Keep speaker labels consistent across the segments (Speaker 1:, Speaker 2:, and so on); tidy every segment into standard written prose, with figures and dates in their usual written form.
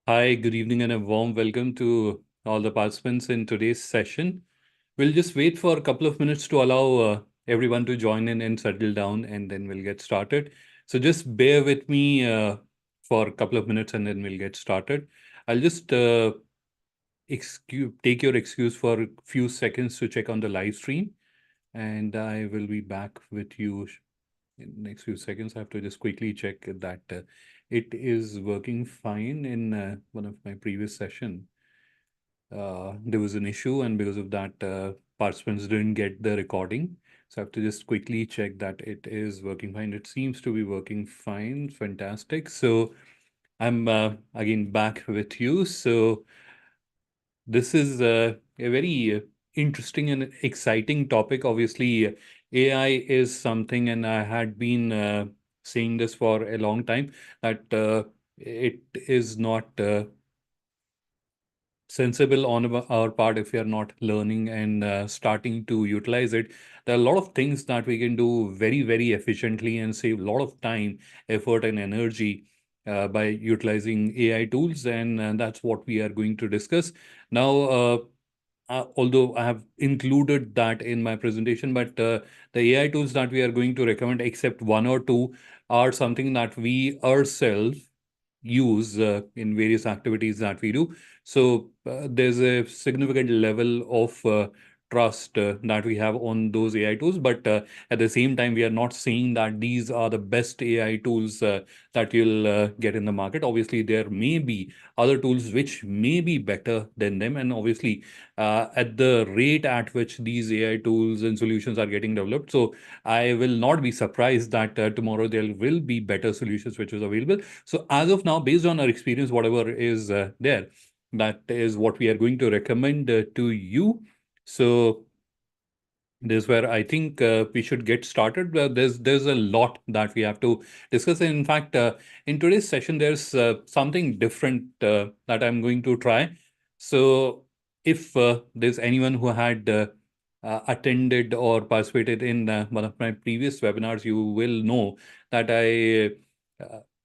Speaker 1: Hi, good evening, and a warm welcome to all the participants in today's session. We'll just wait for a couple of minutes to allow everyone to join in and settle down, and then we'll get started. So just bear with me for a couple of minutes, and then we'll get started. I'll just take your excuse for a few seconds to check on the live stream, and I will be back with you in the next few seconds. I have to just quickly check that it is working fine. In one of my previous session, there was an issue, and because of that, participants didn't get the recording. So I have to just quickly check that it is working fine. It seems to be working fine. Fantastic. So I'm again back with you. So this is a very interesting and exciting topic. Obviously, AI is something, and I had been saying this for a long time, that it is not sensible on our part if we are not learning and starting to utilize it. There are a lot of things that we can do very, very efficiently and save a lot of time, effort, and energy by utilizing AI tools. And that's what we are going to discuss. Now, although I have included that in my presentation, but the AI tools that we are going to recommend, except one or two, are something that we ourselves use in various activities that we do. So there's a significant level of trust that we have on those AI tools. But at the same time, we are not saying that these are the best AI tools that you'll get in the market. Obviously, there may be other tools which may be better than them. And obviously, at the rate at which these AI tools and solutions are getting developed. So I will not be surprised that tomorrow there will be better solutions which is available. So as of now, based on our experience, whatever is there, that is what we are going to recommend to you. So this is where I think we should get started. There's a lot that we have to discuss. And in fact, in today's session, there's something different that I'm going to try. So if there's anyone who had attended or participated in one of my previous webinars, you will know that I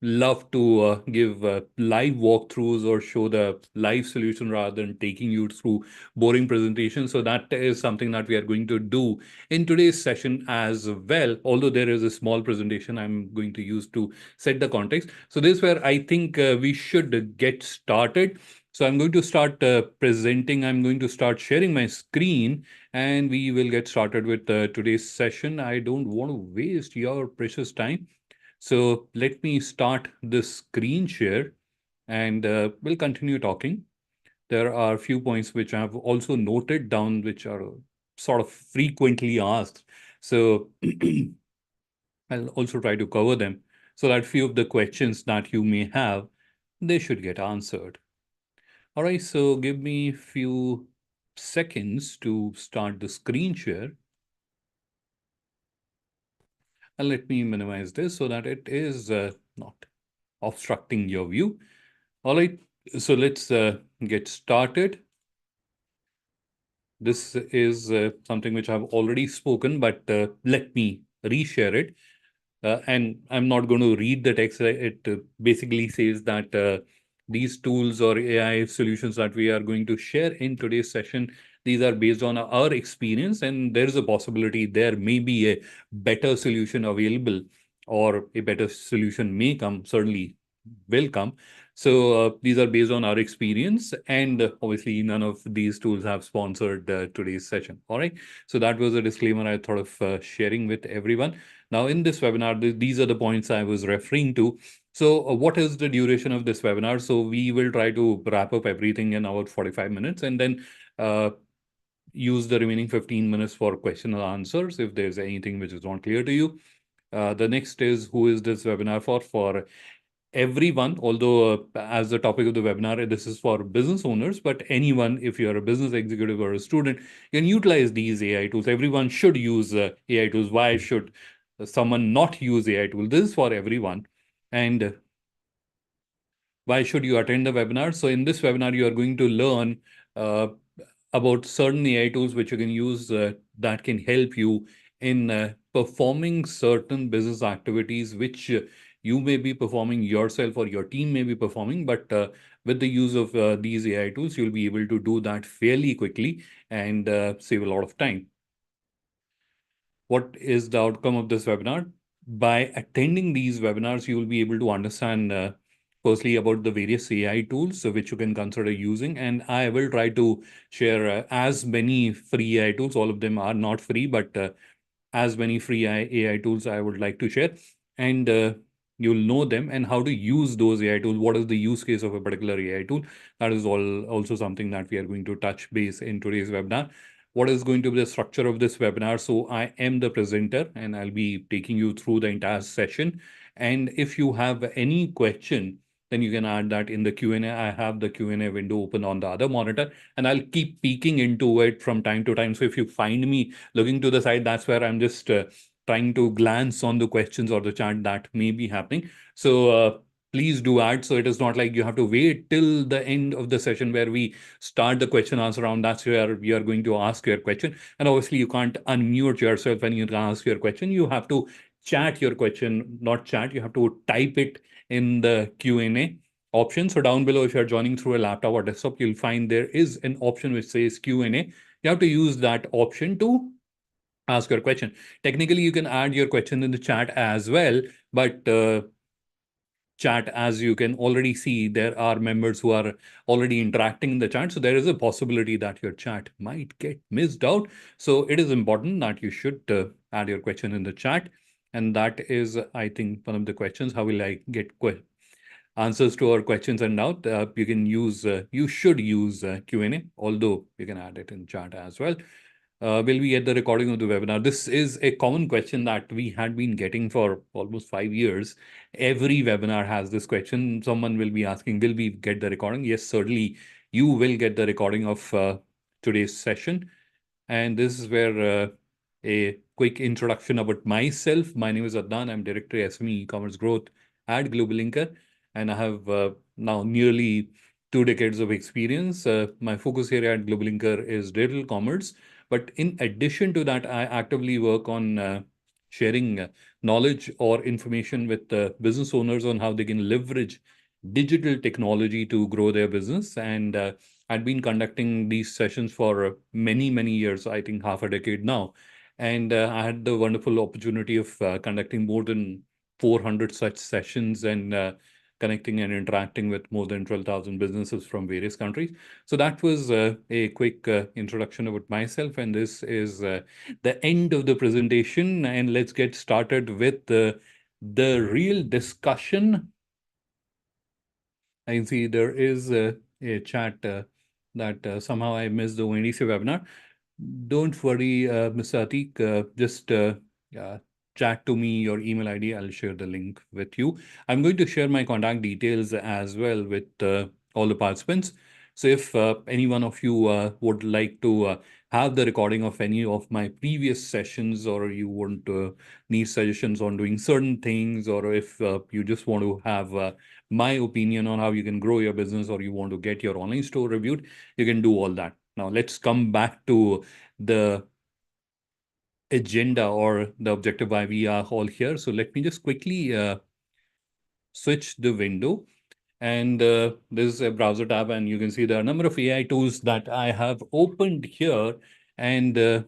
Speaker 1: love to give live walkthroughs or show the live solution rather than taking you through boring presentations. So that is something that we are going to do in today's session as well. Although there is a small presentation I'm going to use to set the context. So this is where I think we should get started. So I'm going to start presenting. I'm going to start sharing my screen, and we will get started with today's session. I don't want to waste your precious time. So let me start the screen share, and we'll continue talking. There are a few points which I have also noted down, which are sort of frequently asked. So I'll also try to cover them so that few of the questions that you may have, they should get answered. All right, so give me a few seconds to start the screen share. And let me minimize this so that it is not obstructing your view. All right, so let's get started. This is something which I've already spoken, but let me reshare it. And I'm not going to read the text. It basically says that these tools or AI solutions that we are going to share in today's session, these are based on our experience, and there is a possibility there may be a better solution available, or a better solution may come, certainly will come. So these are based on our experience, and obviously none of these tools have sponsored today's session. All right. So that was a disclaimer I thought of sharing with everyone. Now, in this webinar, these are the points I was referring to. So what is the duration of this webinar? So we will try to wrap up everything in about 45 minutes, and then use the remaining 15 minutes for question and answers if there's anything which is not clear to you. The next is, who is this webinar for? For everyone, although as the topic of the webinar, this is for business owners, but anyone, if you're a business executive or a student, can utilize these AI tools. Everyone should use AI tools. Why should someone not use AI tools? This is for everyone. And why should you attend the webinar? So in this webinar, you are going to learn uh, about certain AI tools which you can use that can help you in performing certain business activities which you may be performing yourself or your team may be performing, but with the use of these AI tools, you'll be able to do that fairly quickly and save a lot of time. What is the outcome of this webinar? By attending these webinars, you will be able to understand firstly about the various AI tools which you can consider using. And I will try to share as many free AI tools. All of them are not free, but as many free AI tools I would like to share. And you'll know them and how to use those AI tools. What is the use case of a particular AI tool? That is also something that we are going to touch base in today's webinar. What is going to be the structure of this webinar? So I am the presenter and I'll be taking you through the entire session. And if you have any question, then you can add that in the Q&A. I have the Q&A window open on the other monitor, and I'll keep peeking into it from time to time. So if you find me looking to the side, that's where I'm just trying to glance on the questions or the chat that may be happening. So please do add. So it is not like you have to wait till the end of the session where we start the question answer round. That's where you are going to ask your question. And obviously you can't unmute yourself when you ask your question. You have to chat your question, not chat. You have to type it in the Q&A option. So down below, if you're joining through a laptop or desktop, you'll find there is an option which says Q&A. You have to use that option to ask your question. Technically, you can add your question in the chat as well, but chat, as you can already see, there are members who are already interacting in the chat. So there is a possibility that your chat might get missed out. So it is important that you should add your question in the chat. And that is, I think, one of the questions. How will I get answers to our questions and doubt? You should use Q&A, although you can add it in chat as well. Will we get the recording of the webinar? This is a common question that we had been getting for almost 5 years. Every webinar has this question. Someone will be asking, will we get the recording? Yes, certainly you will get the recording of today's session. And this is where a quick introduction about myself. My name is Adnan. I'm Director SME E-commerce Growth at GlobalLinker. And I have now nearly 2 decades of experience. My focus here at GlobalLinker is digital commerce. But in addition to that, I actively work on sharing knowledge or information with business owners on how they can leverage digital technology to grow their business. And I've been conducting these sessions for many, many years, I think half a decade now. And I had the wonderful opportunity of conducting more than 400 such sessions and connecting and interacting with more than 12,000 businesses from various countries. So that was a quick introduction about myself. And this is the end of the presentation. And let's get started with the real discussion. I can see there is a chat that somehow I missed the ONDC webinar. Don't worry, Mr. Atik, just chat to me your email ID. I'll share the link with you. I'm going to share my contact details as well with all the participants. So if any one of you would like to have the recording of any of my previous sessions, or you want to need suggestions on doing certain things, or if you just want to have my opinion on how you can grow your business, or you want to get your online store reviewed, you can do all that. Now, let's come back to the agenda or the objective why we are all here. So let me just quickly switch the window. And this is a browser tab, and you can see there are a number of AI tools that I have opened here. And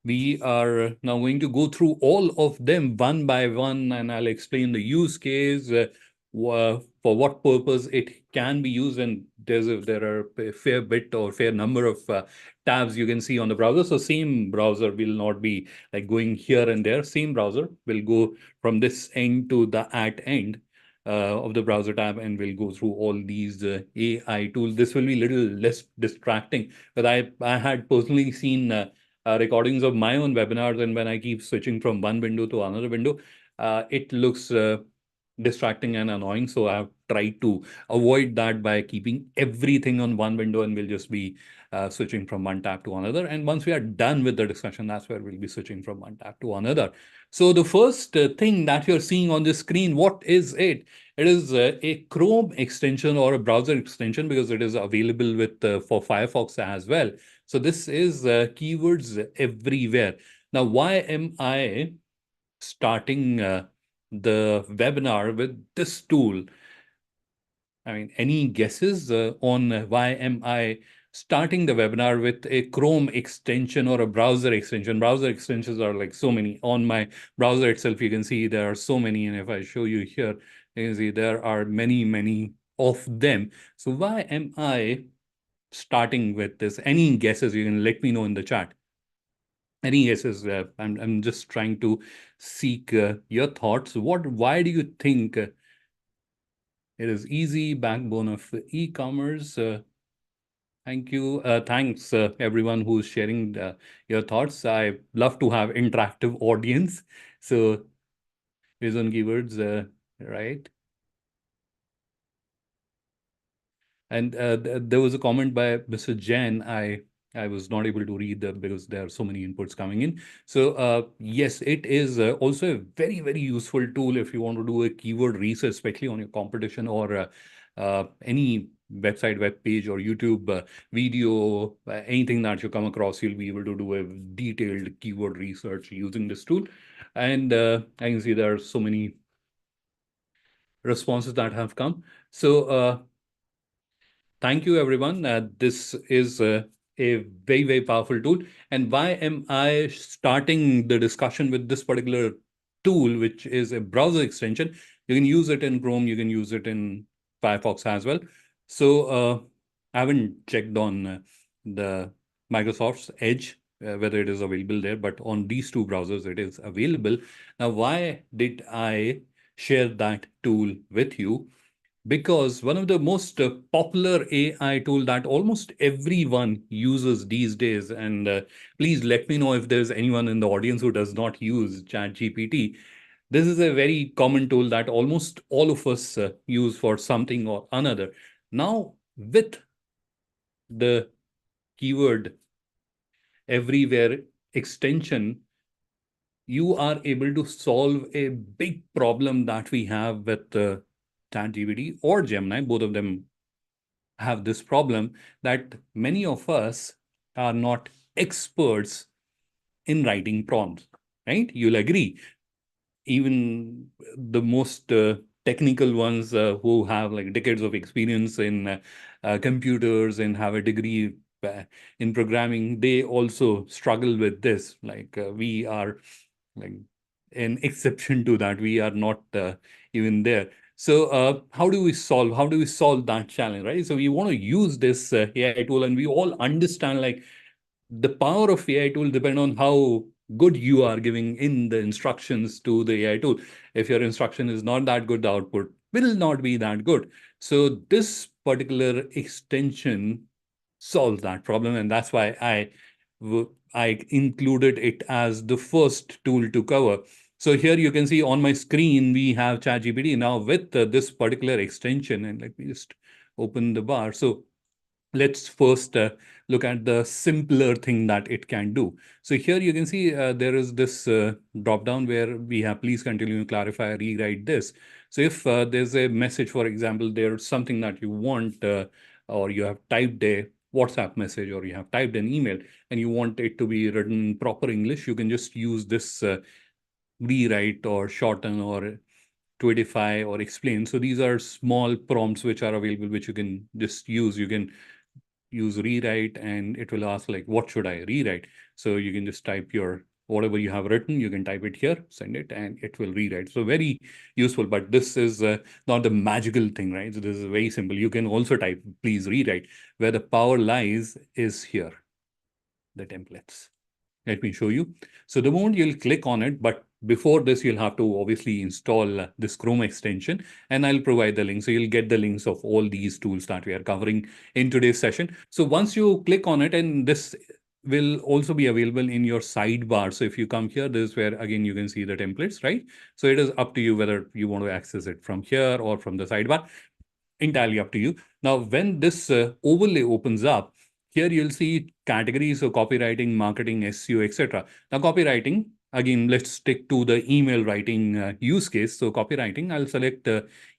Speaker 1: we are now going to go through all of them one by one, and I'll explain the use case, for what purpose it can be used. And there are a fair bit or fair number of tabs you can see on the browser. So same browser will not be like going here and there. Same browser will go from this end to the at end of the browser tab, and we'll go through all these AI tools. This will be a little less distracting, but I had personally seen recordings of my own webinars, and when I keep switching from one window to another window, it looks distracting and annoying. So I have tried to avoid that by keeping everything on one window, and we'll just be switching from one tab to another. And once we are done with the discussion, that's where we'll be switching from one tab to another. So the first thing that you're seeing on the screen, what is it? It is a Chrome extension or a browser extension, because it is available with for Firefox as well. So this is keywords everywhere. Now, why am I starting the webinar with this tool. I mean, any guesses on why am I starting the webinar with a Chrome extension or a browser extension? Browser extensions are like so many. On my browser itself, you can see there are so many. And if I show you here, you can see there are many, many of them. So why am I starting with this? Any guesses? You can let me know in the chat. Any guesses? I'm just trying to seek your thoughts. Why do you think it is easy backbone of e-commerce? Thank you. Thanks, everyone who's sharing your thoughts. I love to have interactive audience. So based on keywords, right? And there was a comment by Mr. Jain. I was not able to read that because there are so many inputs coming in. So yes, it is also a very, very useful tool if you want to do a keyword research, especially on your competition or any website, web page, or YouTube video, anything that you come across, you'll be able to do a detailed keyword research using this tool. And I can see there are so many responses that have come. So thank you, everyone. This is a very, very powerful tool. And why am I starting the discussion with this particular tool, which is a browser extension? You can use it in Chrome, you can use it in Firefox as well. So I haven't checked on the Microsoft's Edge, whether it is available there, but on these two browsers, it is available. Now, why did I share that tool with you? Because one of the most popular AI tool that almost everyone uses these days, and please let me know if there's anyone in the audience who does not use ChatGPT. This is a very common tool that almost all of us use for something or another. Now, with the keyword everywhere extension, you are able to solve a big problem that we have with ChatGPT or Gemini. Both of them have this problem that many of us are not experts in writing prompts, right? You'll agree. Even the most technical ones who have like decades of experience in computers and have a degree in programming, they also struggle with this. Like we are like an exception to that. We are not even there. So how do we solve that challenge, right? So we want to use this AI tool, and we all understand like the power of AI tool depend on how good you are giving in the instructions to the AI tool. If your instruction is not that good, the output will not be that good. So this particular extension solves that problem, and that's why I included it as the first tool to cover. So here you can see on my screen we have ChatGPT now with this particular extension, and let me just open the bar. So let's first look at the simpler thing that it can do. So here you can see there is this drop down where we have please continue, clarify, rewrite this. So if there's a message, for example, there's something that you want or you have typed a WhatsApp message or you have typed an email and you want it to be written in proper English, you can just use this rewrite or shorten or tweetify or explain. So these are small prompts which are available, which you can just use. You can use rewrite and it will ask like, what should I rewrite? So you can just type your whatever you have written, you can type it here, send it, and it will rewrite. So very useful, but this is not the magical thing, right? So this is very simple. You can also type, please rewrite. Where the power lies is here, the templates. Let me show you. So the moment you'll click on it, but before this, you'll have to obviously install this Chrome extension, and I'll provide the link. So you'll get the links of all these tools that we are covering in today's session. So once you click on it, and this will also be available in your sidebar. So if you come here, this is where, again, you can see the templates, right? So it is up to you whether you want to access it from here or from the sidebar. Entirely up to you. Now, when this overlay opens up, here you'll see categories of copywriting, marketing, SEO, etc. Now, copywriting, Again, let's stick to the email writing use case. So copywriting, I'll select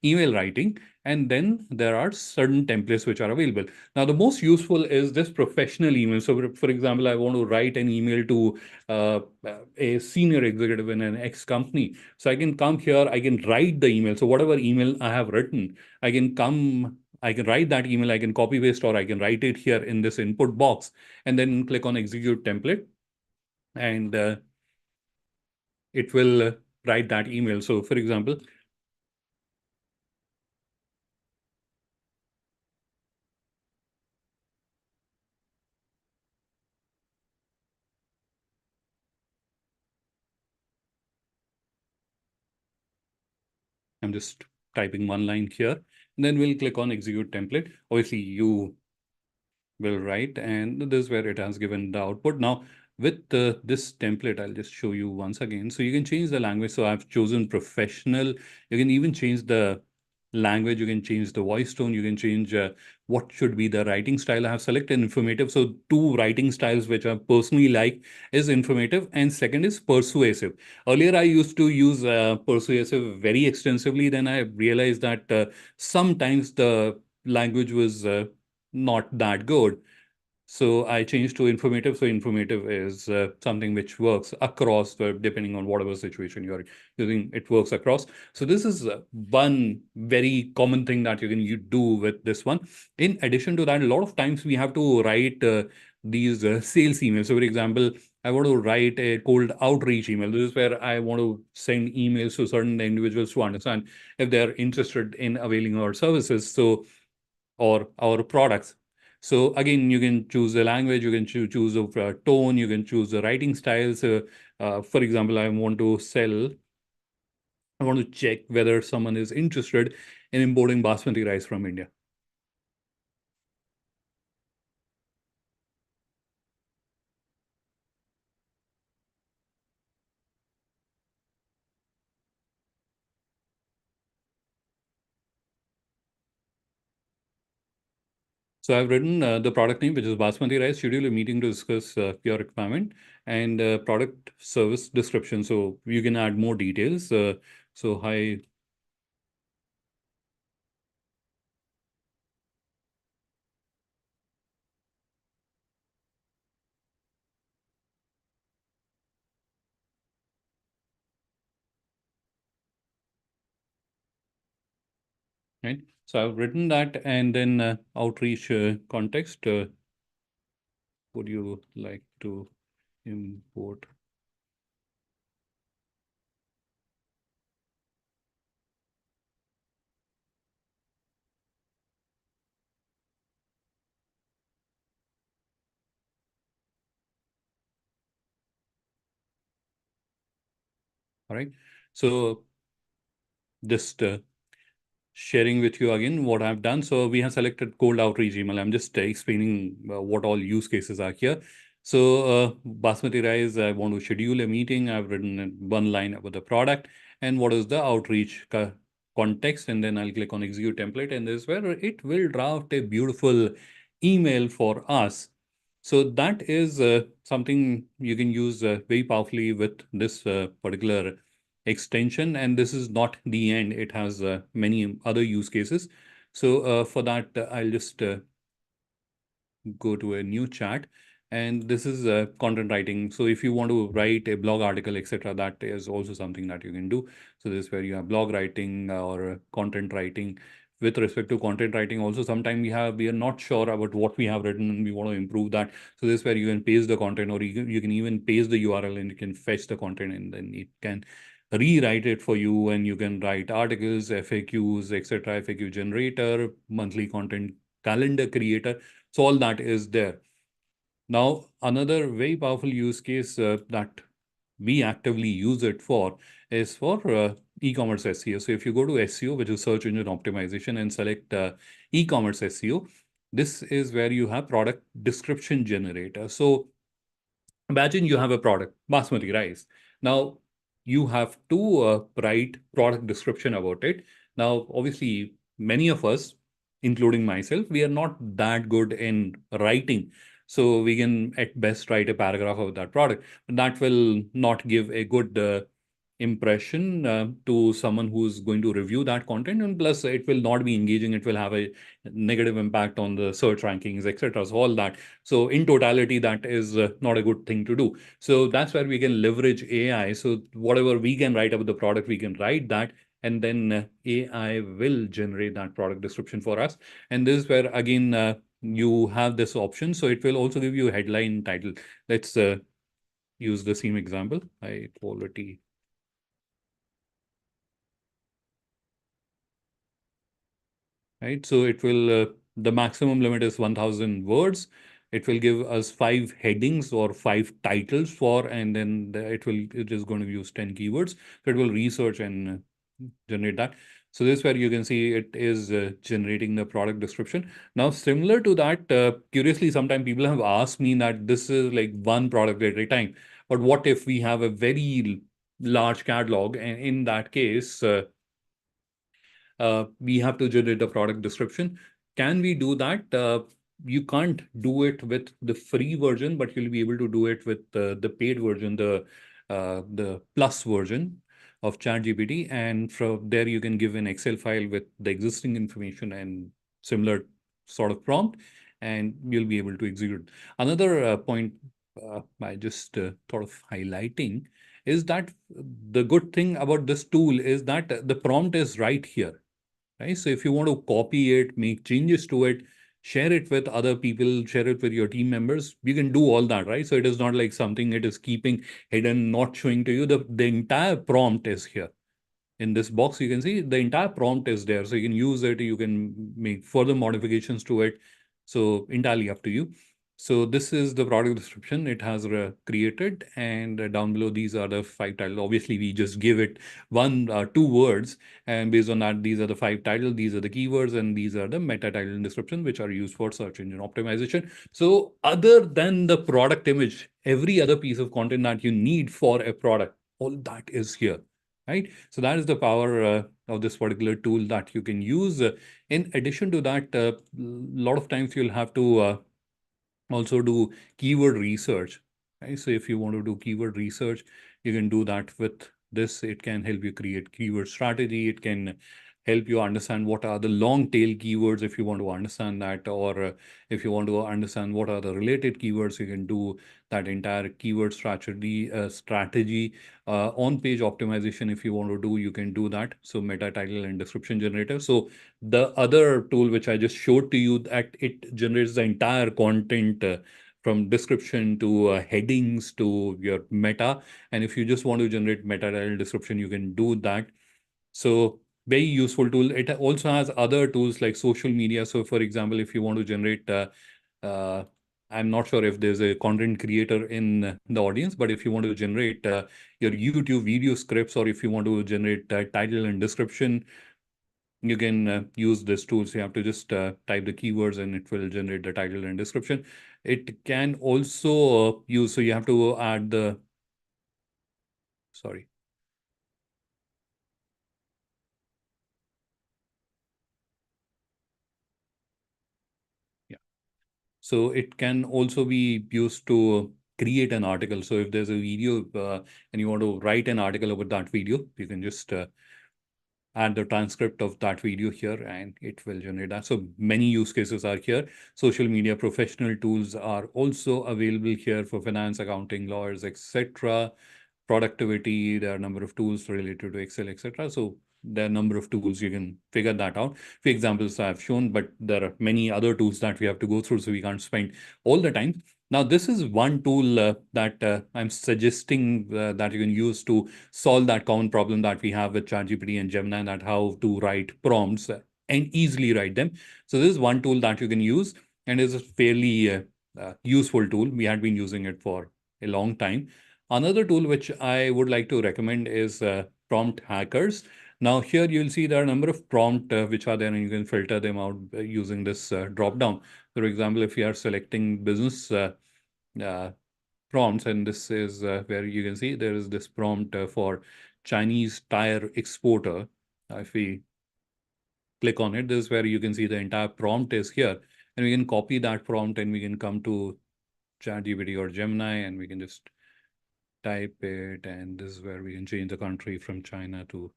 Speaker 1: email writing, and then there are certain templates which are available. Now, the most useful is this professional email. So for example, I want to write an email to uh, a senior executive in an X company. So I can come here, I can write the email. So whatever email I have written, I can write that email, I can copy paste, or I can write it here in this input box, and then click on execute template. And it will write that email. So, for example, I'm just typing one line here, and then we'll click on execute template. Obviously, you will write, and this is where it has given the output. Now, with this template, I'll just show you once again. So you can change the language. So I've chosen professional. You can even change the language, you can change the voice tone, you can change what should be the writing style. I have selected informative. So two writing styles which I personally like is informative, and second is persuasive. Earlier I used to use persuasive very extensively. Then I realized that sometimes the language was not that good. So I changed to informative. So informative is something which works across, depending on whatever situation you're using, it works across. So this is one very common thing that you do with this one. In addition to that, a lot of times we have to write these sales emails. So for example, I want to write a cold outreach email. This is where I want to send emails to certain individuals to understand if they're interested in availing our services. So or our products. So again, you can choose the language, you can choose a tone, you can choose the writing styles. For example, I want to check whether someone is interested in importing basmati rice from India. So I've written the product name, which is basmati rice, schedule a meeting to discuss your requirement, and product service description. So you can add more details. So hi, right? So I've written that, and then outreach context. Would you like to import? All right. So just sharing with you again what I've done. So we have selected cold outreach email. I'm just explaining what all use cases are here. So basmati rice, I want to schedule a meeting. I've written one line about the product and what is the outreach context. And then I'll click on execute template. And this is where it will draft a beautiful email for us. So that is something you can use very powerfully with this particular extension. And this is not the end. It has many other use cases. So for that, I'll just go to a new chat. And this is content writing. So if you want to write a blog article, etc., that is also something that you can do. So this is where you have blog writing or content writing. With respect to content writing, also sometimes we are not sure about what we have written and we want to improve that. So this is where you can paste the content, or you can even paste the URL and you can fetch the content, and then it can rewrite it for you, and you can write articles, FAQs, etc., FAQ generator, monthly content calendar creator. So all that is there. Now, another very powerful use case that we actively use it for is for e-commerce SEO. So if you go to SEO, which is search engine optimization, and select e-commerce SEO, this is where you have product description generator. So imagine you have a product, basmati rice. Now, you have to write product description about it. Now, obviously, many of us, including myself, we are not that good in writing. So we can at best write a paragraph of that product. But that will not give a good impression to someone who's going to review that content, and plus it will not be engaging. It will have a negative impact on the search rankings, etc. So all that. So in totality, that is not a good thing to do. So that's where we can leverage AI. So whatever we can write about the product, we can write that, and then AI will generate that product description for us. And this is where again you have this option. So it will also give you a headline title. Let's use the same example. High quality. Right? So it will, the maximum limit is 1000 words. It will give us 5 headings or 5 titles for, and then it is going to use 10 keywords. So it will research and generate that. So this is where you can see it is generating the product description. Now, similar to that, curiously, sometimes people have asked me that this is like one product at a time. But what if we have a very large catalog? And in that case, we have to generate the product description. Can we do that? You can't do it with the free version, but you'll be able to do it with the paid version, the plus version of ChatGPT. And from there, you can give an Excel file with the existing information and similar sort of prompt, and you'll be able to execute. Another point I just thought of highlighting is that the good thing about this tool is that the prompt is right here, right? So if you want to copy it, make changes to it, share it with other people, share it with your team members, you can do all that, right? So it is not like something it is keeping hidden, not showing to you. The entire prompt is here. In this box, you can see the entire prompt is there. So you can use it, you can make further modifications to it. So entirely up to you. So this is the product description it has created. And down below, these are the 5 titles. Obviously, we just give it 2 words. And based on that, these are the 5 titles, these are the keywords, and these are the meta title and description, which are used for search engine optimization. So other than the product image, every other piece of content that you need for a product, all that is here. Right. So that is the power of this particular tool that you can use. In addition to that, a lot of times you'll have to also do keyword research. Right? So if you want to do keyword research, you can do that with this. It can help you create keyword strategy. It can help you understand what are the long tail keywords if you want to understand that, or if you want to understand what are the related keywords, you can do that entire keyword strategy. On page optimization, if you want to do, you can do that. So meta title and description generator. So the other tool which I just showed to you, that it generates the entire content from description to headings to your meta. And if you just want to generate meta title description, you can do that. So very useful tool. It also has other tools like social media. So for example, if you want to generate, uh, I'm not sure if there's a content creator in the audience, but if you want to generate your YouTube video scripts, or if you want to generate title and description, you can use this tool. So you have to just type the keywords and it will generate the title and description. It can also use, so you have to add the, sorry. Yeah. So it can also be used to create an article. So if there's a video and you want to write an article about that video, you can just add the transcript of that video here and it will generate that. So many use cases are here. Social media professional tools are also available here for finance, accounting, lawyers, etc. Productivity, there are a number of tools related to Excel, etc. So there are a number of tools, you can figure that out. Few examples I've shown, but there are many other tools that we have to go through, so we can't spend all the time. Now, this is one tool that I'm suggesting that you can use to solve that common problem that we have with ChatGPT and Gemini, that how to write prompts and easily write them. So this is one tool that you can use, and is a fairly useful tool. We had been using it for a long time. Another tool which I would like to recommend is Prompt Hackers. Now here you'll see there are a number of prompts which are there, and you can filter them out using this drop down. For example, if you are selecting business uh, prompts, and this is where you can see there is this prompt for Chinese tire exporter. If we click on it, this is where you can see the entire prompt is here, and we can copy that prompt and we can come to ChatGPT or Gemini, and we can just type it, and this is where we can change the country from China to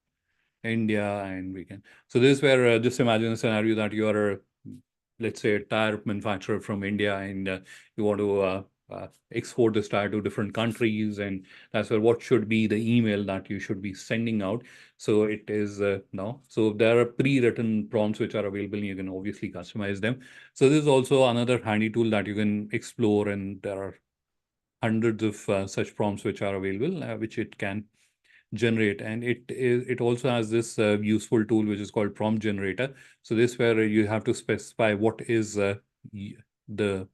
Speaker 1: India, and we can. So this is where just imagine a scenario that you are, let's say, a tire manufacturer from India, and you want to export this tire to different countries, and that's where what should be the email that you should be sending out. So it is now. So there are pre-written prompts which are available. You can obviously customize them. So this is also another handy tool that you can explore, and there are hundreds of such prompts which are available, which it can generate. And it also has this useful tool which is called prompt generator. So this where you have to specify what is the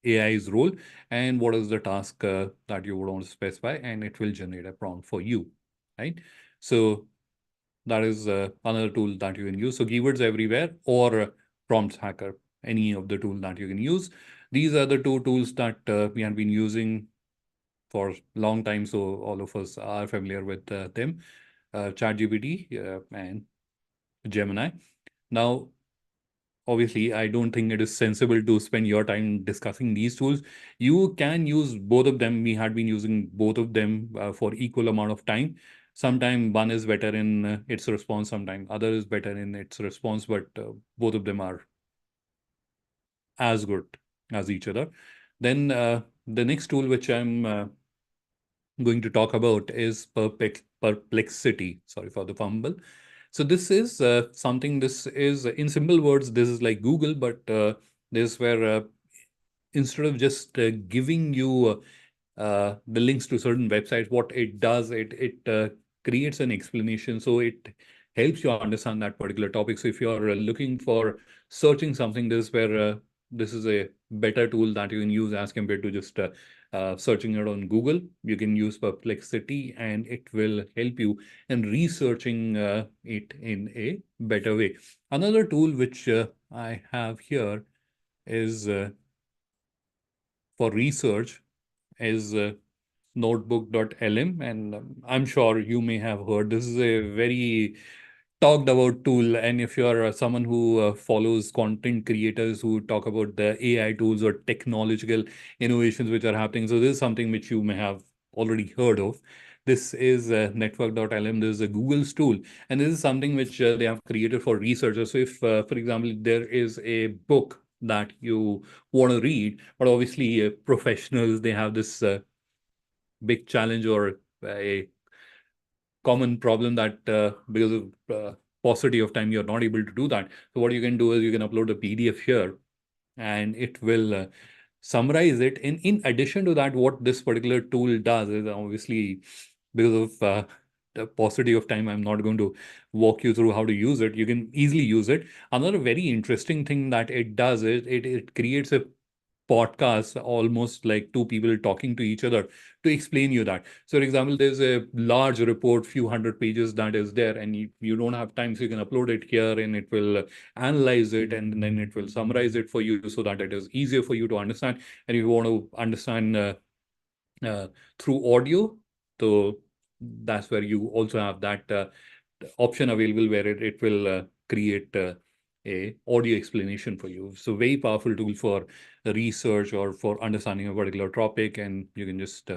Speaker 1: AI's role and what is the task that you would want to specify, and it will generate a prompt for you, right? So that is another tool that you can use. So keywords everywhere or prompts hacker, any of the tool that you can use. These are the two tools that we have been using for a long time, so all of us are familiar with them, ChatGPT and Gemini. Now, obviously, I don't think it is sensible to spend your time discussing these tools. You can use both of them. We had been using both of them for equal amount of time. Sometimes one is better in its response, sometimes other is better in its response, but both of them are as good as each other. Then the next tool which I'm going to talk about is perplexity. Sorry for the fumble. So this is something, this is, in simple words, this is like Google, but this is where instead of just giving you the links to certain websites, what it does, it creates an explanation. So it helps you understand that particular topic. So if you're looking for searching something, this is where this is a better tool that you can use as compared to just searching it on Google. You can use Perplexity, and it will help you in researching it in a better way. Another tool which I have here is for research is notebook.lm, and I'm sure you may have heard. This is a very talked about tool, and if you're someone who follows content creators who talk about the AI tools or technological innovations which are happening, so this is something which you may have already heard of. This is network.lm. This is a Google's tool, and this is something which they have created for researchers. So if, for example, there is a book that you want to read, but obviously professionals, they have this big challenge or a common problem that because of paucity of time, you're not able to do that. So what you can do is you can upload a PDF here, and it will summarize it. In addition to that, what this particular tool does is, obviously, because of the paucity of time, I'm not going to walk you through how to use it. You can easily use it. Another very interesting thing that it does is it creates a podcast, almost like two people talking to each other, to explain you that. So, for example, there's a large report, few hundred pages that is there, and you don't have time, so you can upload it here, and it will analyze it, and then it will summarize it for you so that it is easier for you to understand. And if you want to understand uh, through audio, so that's where you also have that option available, where it will create a audio explanation for you. So very powerful tool for research or for understanding a particular topic, and you can just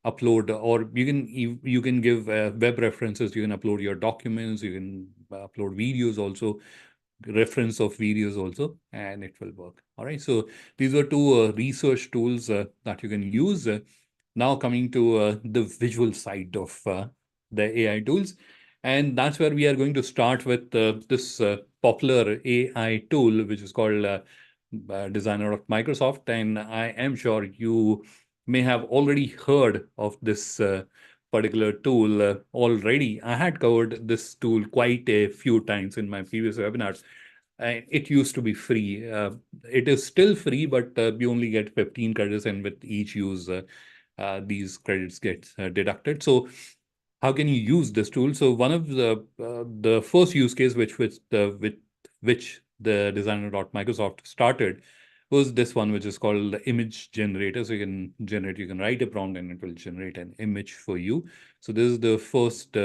Speaker 1: upload, or you can give web references. You can upload your documents. You can upload videos also, reference of videos also, and it will work. All right. So these are two research tools that you can use. Now coming to the visual side of the AI tools, and that's where we are going to start with this popular AI tool, which is called Designer of Microsoft. And I am sure you may have already heard of this particular tool already. I had covered this tool quite a few times in my previous webinars. It used to be free. It is still free, but you only get 15 credits, and with each use, these credits get deducted. So how can you use this tool? So one of the first use case with which the designer.microsoft started was this one, which is called the image generator. So you can write a prompt, and it will generate an image for you. So this is the first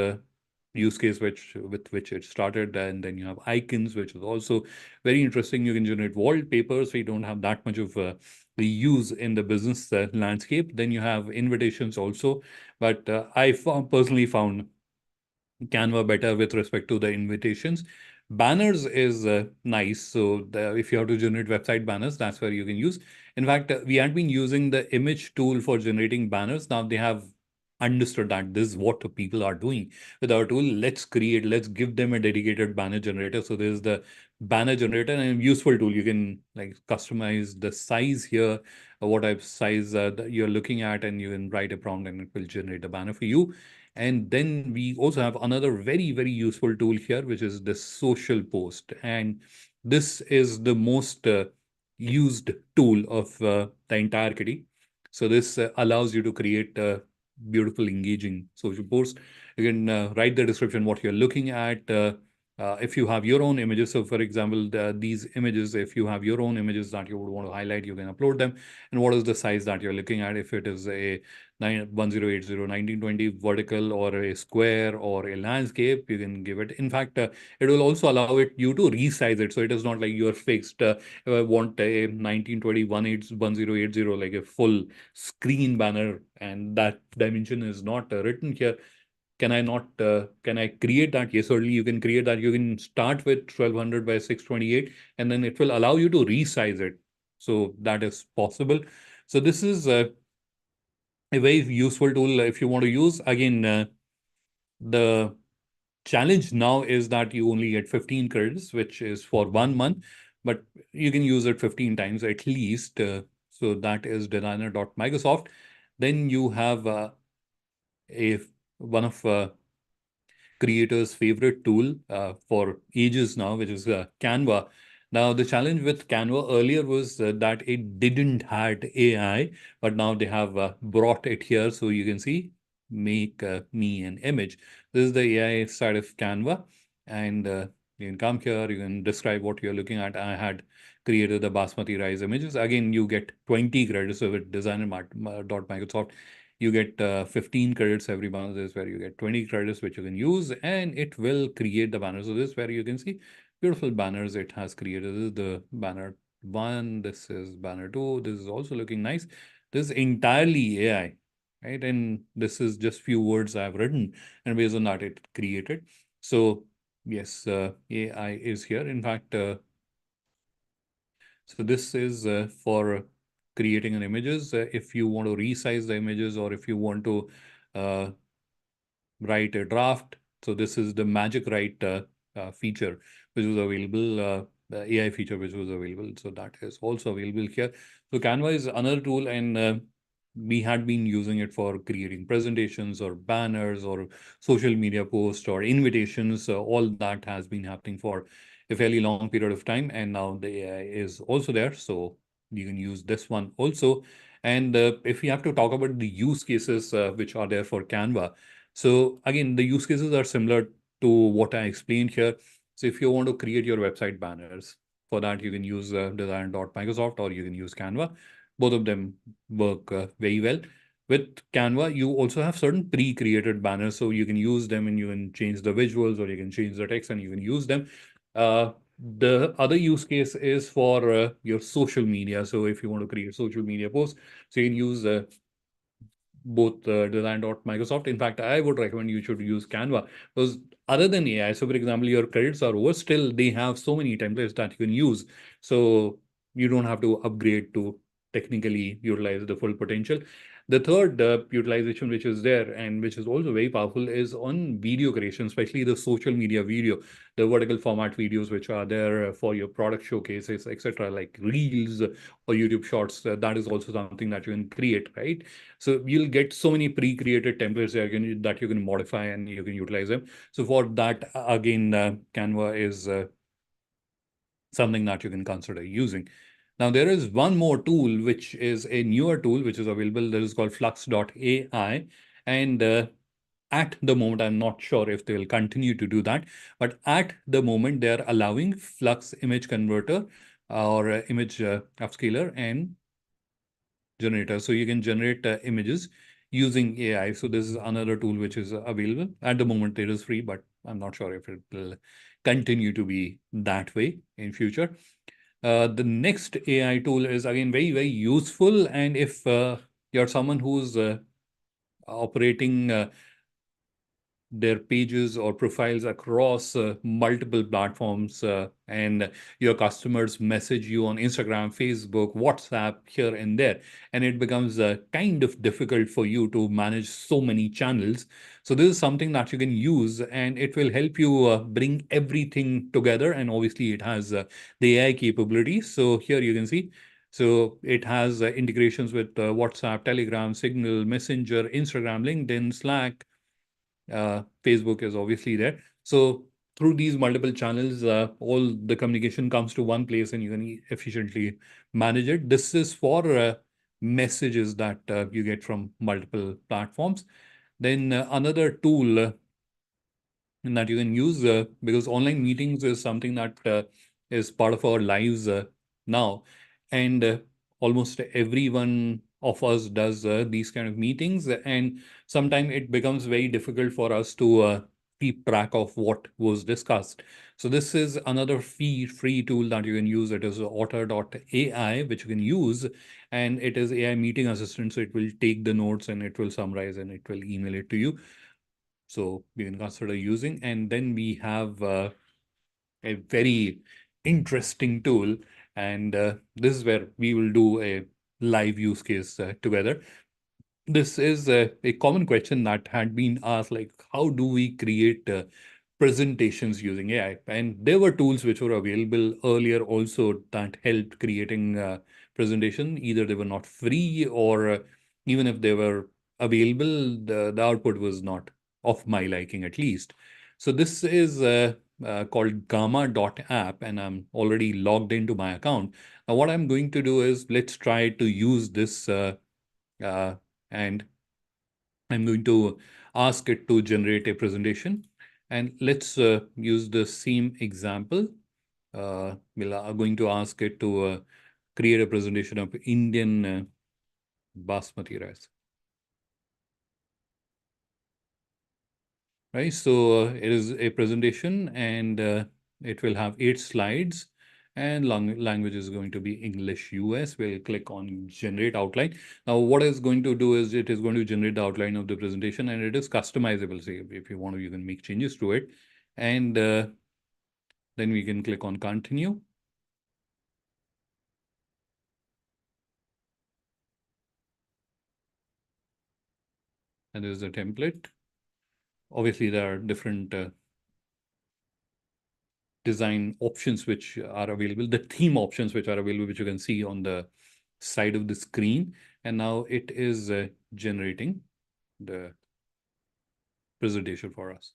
Speaker 1: use case with which it started, and then you have icons, which is also very interesting. You can generate wallpapers. We don't have that much of the use in the business landscape. Then you have invitations also, but personally found Canva better with respect to the invitations. Banners is nice. So if you have to generate website banners, that's where you can use. In fact, we had been using the image tool for generating banners. Now they have understood that this is what the people are doing with our tool. Let's give them a dedicated banner generator. So there's the banner generator and a useful tool. You can like customize the size here, what type of size that you're looking at, and you can write a prompt and it will generate a banner for you. And then we also have another very, very useful tool here, which is the social post. And this is the most used tool of the entire kitty. So this allows you to create beautiful, engaging social posts. You can write the description, what you're looking at. If you have your own images, so for example, these images, if you have your own images that you would want to highlight, you can upload them. And what is the size that you're looking at? If it is a 1080 1920 vertical or a square or a landscape, you can give it. In fact, it will also allow you to resize it. So it is not like you're fixed. If I want a 1920 1080, like a full screen banner, and that dimension is not written here. Can I create that? Yes, certainly you can create that. You can start with 1200 by 628, and then it will allow you to resize it. So that is possible. So this is a very useful tool if you want to use. Again, the challenge now is that you only get 15 credits, which is for 1 month, but you can use it 15 times at least. So that is designer.microsoft. Then you have a one of creators' favorite tool for ages now, which is Canva. Now, the challenge with Canva earlier was that it didn't had AI, but now they have brought it here. So you can see, make me an image. This is the AI side of Canva. And you can come here, you can describe what you're looking at. I had created the basmati rice images. Again, you get 20 credits with designer.microsoft. You get 15 credits every month. This is where you get 20 credits, which you can use, and it will create the banner. So this is where you can see beautiful banners it has created. This is the banner one. This is banner two. This is also looking nice. This is entirely AI, right? And this is just few words I've written, and based on that, it created. So yes, AI is here. In fact, so this is for creating an images. If you want to resize the images, or if you want to uh, write a draft. So this is the magic write feature, which was available, the AI feature, which was available. So that is also available here. So Canva is another tool, and we had been using it for creating presentations or banners or social media posts or invitations. All that has been happening for a fairly long period of time. And now the AI is also there. So you can use this one also. And if we have to talk about the use cases which are there for Canva, so again, the use cases are similar to what I explained here. So if you want to create your website banners, for that you can use design.microsoft or you can use Canva. Both of them work very well. With Canva, you also have certain pre-created banners, so you can use them and you can change the visuals or you can change the text and you can use them. The other use case is for your social media. So if you want to create social media posts, so you can use both design.microsoft. In fact, I would recommend you should use Canva because other than AI, so for example, your credits are over, still they have so many templates that you can use. So you don't have to upgrade to technically utilize the full potential. The third utilization, which is there and which is also very powerful, is on video creation, especially the social media video, the vertical format videos, which are there for your product showcases, etc., like Reels or YouTube Shorts. That is also something that you can create, right? So you'll get so many pre-created templates that you can modify and you can utilize them. So for that, again, Canva is something that you can consider using. Now, there is one more tool, which is a newer tool, which is available. That is called Flux.ai. And at the moment, I'm not sure if they will continue to do that. But at the moment, they're allowing Flux image converter or image upscaler and generator. So you can generate images using AI. So this is another tool which is available. At the moment, it is free, but I'm not sure if it will continue to be that way in future. The next AI tool is again very, very useful. And if you're someone who's operating their pages or profiles across multiple platforms, and your customers message you on Instagram, Facebook, WhatsApp, here and there, and it becomes kind of difficult for you to manage so many channels. So this is something that you can use, and it will help you bring everything together. And obviously it has the AI capabilities. So here you can see, so it has integrations with WhatsApp, Telegram, Signal, Messenger, Instagram, LinkedIn, Slack. Facebook is obviously there. So through these multiple channels, all the communication comes to one place and you can efficiently manage it. This is for messages that you get from multiple platforms. Then another tool that you can use, because online meetings is something that is part of our lives now. And almost everyone of us does these kind of meetings. And sometimes it becomes very difficult for us to keep track of what was discussed. So this is another free tool that you can use. It is otter.ai, which you can use. And it is AI meeting assistant. So it will take the notes and it will summarize and it will email it to you. So we can consider using. And then we have a very interesting tool. And this is where we will do a live use case together. This is a common question that had been asked, like, how do we create presentations using AI? And there were tools which were available earlier also that helped creating presentation. Either they were not free, or even if they were available, the output was not of my liking, at least. So this is called Gamma.app, and I'm already logged into my account. Now, what I'm going to do is, let's try to use this uh, and I'm going to ask it to generate a presentation. And let's use the same example. We're going to ask it to create a presentation of Indian basmati rice. Right, so it is a presentation, and it will have 8 slides, and language is going to be English US. We'll click on generate outline. Now, what it's going to do is it is going to generate the outline of the presentation, and it is customizable. So if you want to, you can make changes to it. And then we can click on continue. And there's the template. Obviously, there are different design options which are available, the theme options which are available, which you can see on the side of the screen. And now it is generating the presentation for us.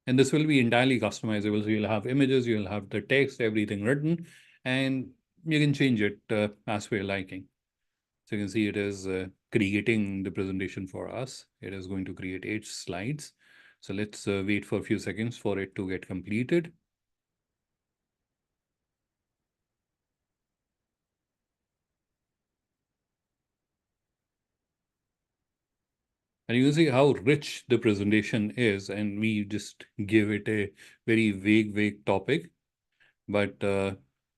Speaker 1: And this will be entirely customizable. So you'll have images, you'll have the text, everything written, and you can change it as per your liking. So you can see it is creating the presentation for us. It is going to create 8 slides. So let's wait for a few seconds for it to get completed. And you can see how rich the presentation is, and we just give it a very vague topic, but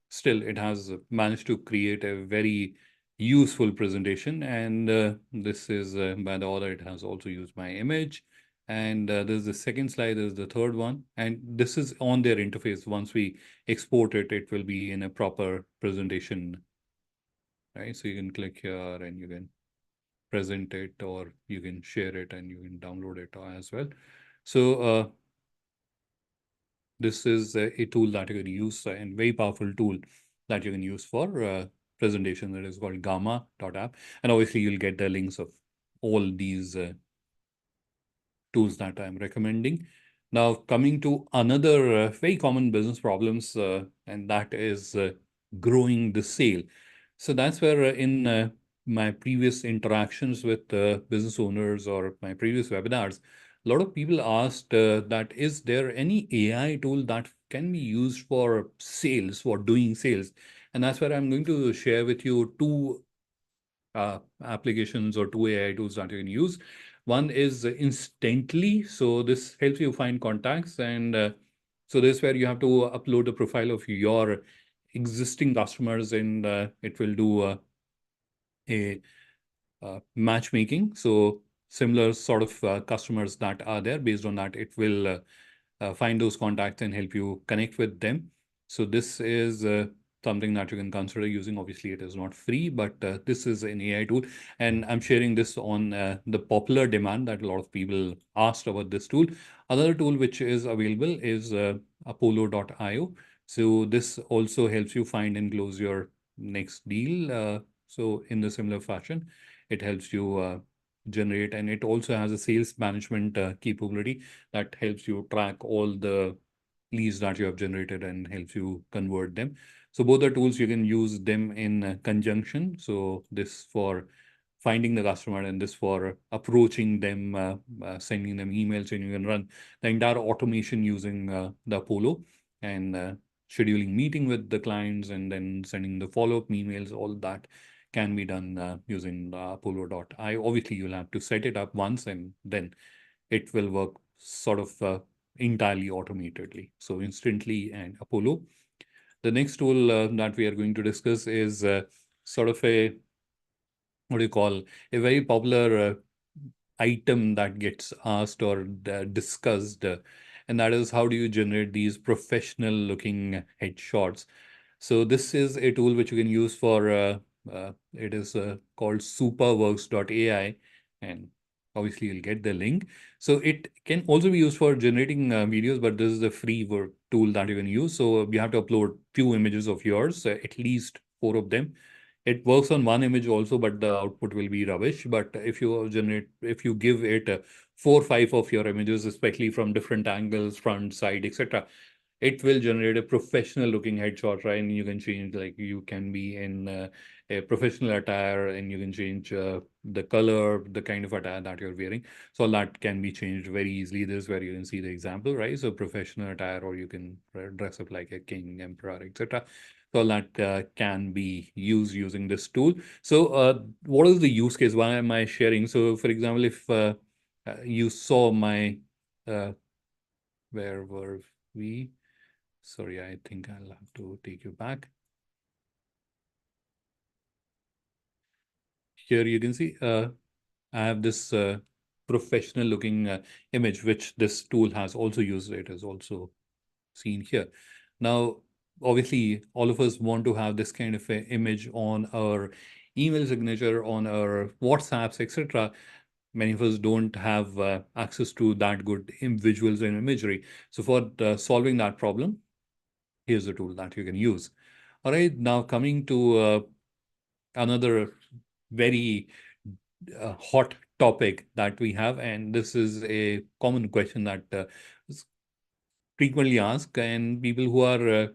Speaker 1: still it has managed to create a very useful presentation. And this is by the author. It has also used my image. And there's the second slide, there's the third one. And this is on their interface. Once we export it, it will be in a proper presentation, right? So you can click here and you can present it, or you can share it and you can download it as well. So this is a tool that you can use, and very powerful tool that you can use for presentation. That is called Gamma.app. And obviously you'll get the links of all these tools that I'm recommending. Now, coming to another very common business problems, and that is growing the sale. So that's where in my previous interactions with business owners or my previous webinars, a lot of people asked that is there any AI tool that can be used for sales, for doing sales? And that's where I'm going to share with you two applications or two AI tools that you can use. One is Instantly. So this helps you find contacts, and so this is where you have to upload the profile of your existing customers, and it will do a matchmaking. So similar sort of customers that are there. Based on that, it will find those contacts and help you connect with them. So this is something that you can consider using. Obviously, it is not free, but this is an AI tool. And I'm sharing this on the popular demand that a lot of people asked about this tool. Another tool which is available is Apollo.io. So this also helps you find and close your next deal. So in the similar fashion, it helps you generate, and it also has a sales management capability that helps you track all the leads that you have generated and helps you convert them. So both the tools, you can use them in conjunction. So this for finding the customer and this for approaching them, sending them emails, and you can run the entire automation using the Apollo, and scheduling meeting with the clients and then sending the follow-up emails. All that can be done using Apollo.io. Obviously, you'll have to set it up once and then it will work sort of entirely automatedly. So Instantly and Apollo. The next tool that we are going to discuss is sort of a, what do you call, a very popular item that gets asked or discussed, and that is how do you generate these professional looking headshots. So this is a tool which you can use for, it is called superworks.ai, and obviously you'll get the link. So it can also be used for generating videos, but this is a free work tool that you can use. So you have to upload few images of yours, at least 4 of them. It works on one image also, but the output will be rubbish. But if you give it 4, 5 of your images, especially from different angles, front, side, etc., it will generate a professional looking headshot, right? And you can change, like you can be in a professional attire, and you can change the color, the kind of attire that you're wearing. So all that can be changed very easily. This is where you can see the example, right? So professional attire, or you can dress up like a king, emperor, etc. So all that can be used using this tool. So what is the use case? Why am I sharing? So for example, if you saw my, uh, where were we? Sorry, I think I'll have to take you back. Here you can see I have this professional looking image, which this tool has also used. It is also seen here. Now, obviously, all of us want to have this kind of a image on our email signature, on our WhatsApps, etc. Many of us don't have access to that good visuals and imagery. So for solving that problem, here's a tool that you can use. All right, now coming to another very hot topic that we have, and this is a common question that is frequently asked, and people who are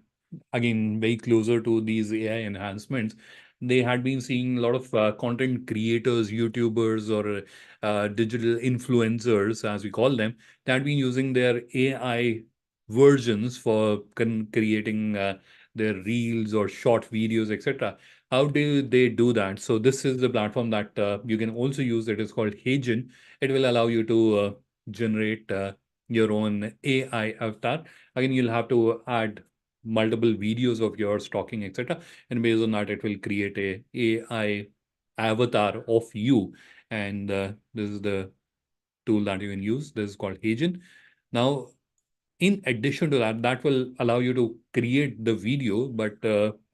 Speaker 1: again very closer to these AI enhancements, they had been seeing a lot of content creators, YouTubers, or digital influencers, as we call them, that had been using their AI versions for creating their reels or short videos, etc. How do they do that? So this is the platform that you can also use. It is called Heygen. It will allow you to generate your own AI avatar. Again, you'll have to add multiple videos of yours talking, etc. And based on that, it will create a AI avatar of you. And this is the tool that you can use. This is called Agent. Now, in addition to that, that will allow you to create the video, but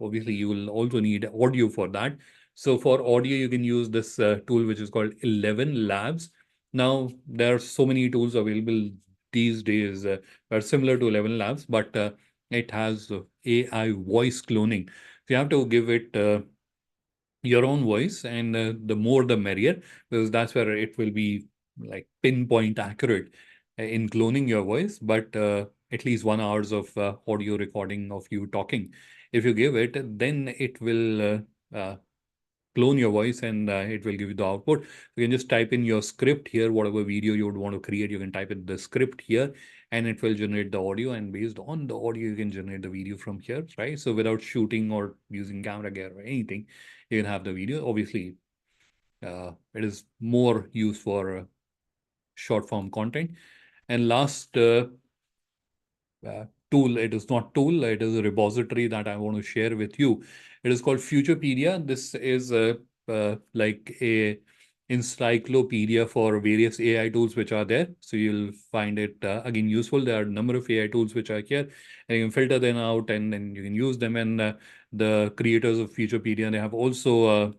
Speaker 1: obviously you will also need audio for that. So for audio, you can use this tool, which is called 11 Labs. Now, there are so many tools available these days that are similar to 11 Labs, but it has AI voice cloning. So you have to give it your own voice, and the more the merrier, because that's where it will be like pinpoint accurate in cloning your voice, but at least 1 hours of audio recording of you talking. If you give it, then it will clone your voice, and it will give you the output. You can just type in your script here, whatever video you would want to create, you can type in the script here, and it will generate the audio, and based on the audio, you can generate the video from here, right? So without shooting or using camera gear or anything, you can have the video. Obviously, It is more used for short form content. And last tool, it is not tool, it is a repository that I want to share with you. It is called Futurepedia. This is like a encyclopedia for various AI tools which are there. So you'll find it again useful. There are a number of AI tools which are here, and you can filter them out and then you can use them. And the creators of Futurepedia, they have also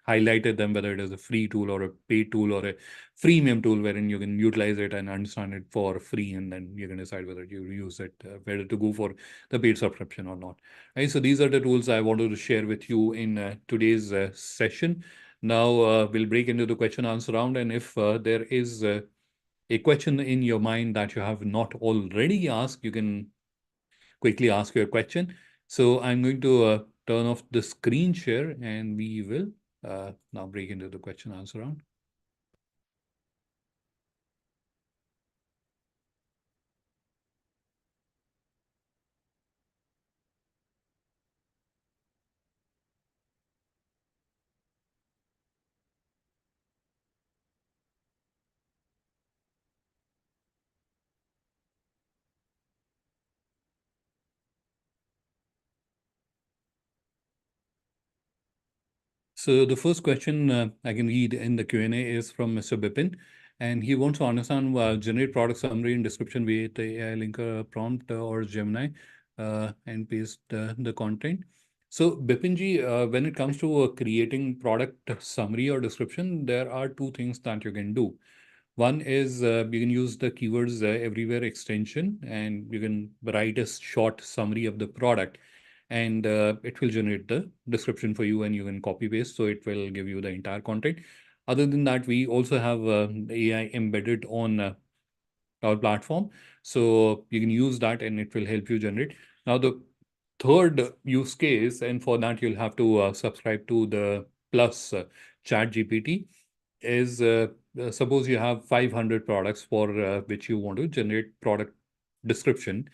Speaker 1: highlighted them, whether it is a free tool or a paid tool or a freemium tool wherein you can utilize it and understand it for free, and then you can decide whether you use it, whether to go for the paid subscription or not. Right. So these are the tools I wanted to share with you in today's session. Now we'll break into the question answer round, and if there is a question in your mind that you have not already asked, you can quickly ask your question. So I'm going to turn off the screen share, and we will now break into the question answer round. So the first question I can read in the Q&A is from Mr. Bipin, and he wants to understand generate product summary and description with the AI linker prompt or Gemini and paste the content. So Bipinji, when it comes to creating product summary or description, there are two things that you can do. One is you can use the keywords everywhere extension, and you can write a short summary of the product, and it will generate the description for you, and you can copy paste. So it will give you the entire content. Other than that, we also have AI embedded on our platform. So you can use that and it will help you generate. Now, the third use case, and for that, you'll have to subscribe to the Plus Chat GPT, is suppose you have 500 products for which you want to generate product description.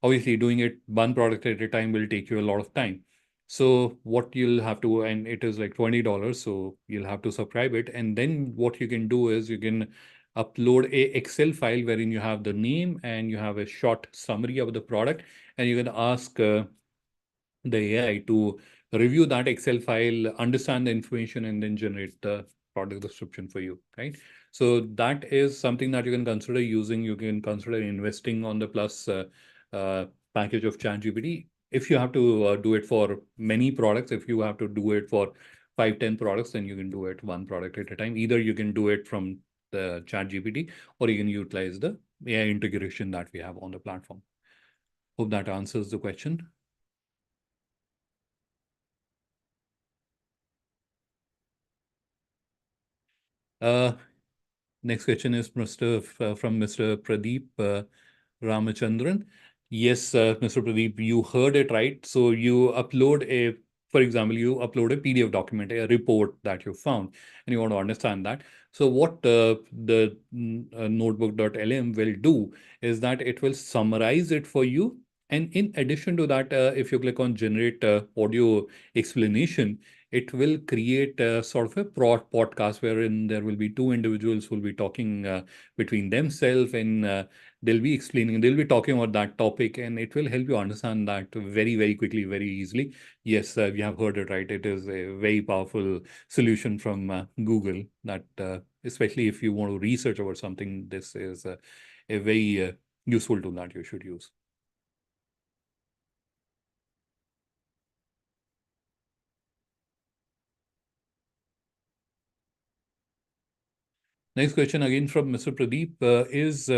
Speaker 1: Obviously, doing it one product at a time will take you a lot of time. So what you'll have to, and it is like $20, so you'll have to subscribe it. And then what you can do is you can upload a Excel file wherein you have the name and you have a short summary of the product, and you can ask the AI to review that Excel file, understand the information, and then generate the product description for you, right? So that is something that you can consider using. You can consider investing on the Plus package of ChatGPT. If you have to do it for many products, if you have to do it for 5, 10 products, then you can do it one product at a time. Either you can do it from the ChatGPT or you can utilize the AI integration that we have on the platform. Hope that answers the question. Uh, Next question is from Mr. Pradeep Ramachandran. Yes, Mr. Pradeep, you heard it right. So you upload for example, you upload a PDF document, a report that you found, and you want to understand that. So what the notebook.lm will do is that it will summarize it for you. And in addition to that, if you click on generate audio explanation, it will create a sort of a podcast wherein there will be two individuals who will be talking between themselves, and they'll be talking about that topic, and it will help you understand that very, very quickly, very easily. Yes, we have heard it right. It is a very powerful solution from Google that, especially if you want to research about something, this is a very useful tool that you should use. Next question again from Mr. Pradeep is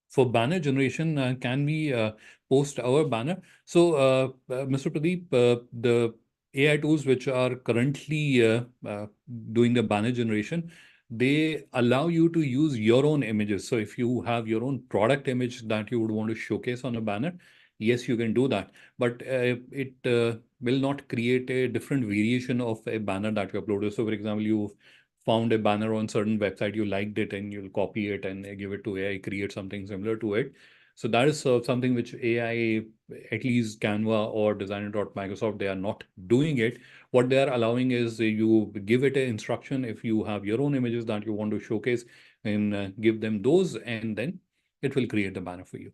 Speaker 1: for banner generation, can we post our banner? So, Mr. Pradeep, the AI tools which are currently doing the banner generation, they allow you to use your own images. So, if you have your own product image that you would want to showcase on a banner, yes, you can do that. But it will not create a different variation of a banner that you uploaded. So, for example, you found a banner on certain website, you liked it, and you'll copy it and give it to AI, create something similar to it. So that is something which AI, at least Canva or Designer.Microsoft, they are not doing it. What they are allowing is you give it an instruction if you have your own images that you want to showcase, and give them those, and then it will create the banner for you.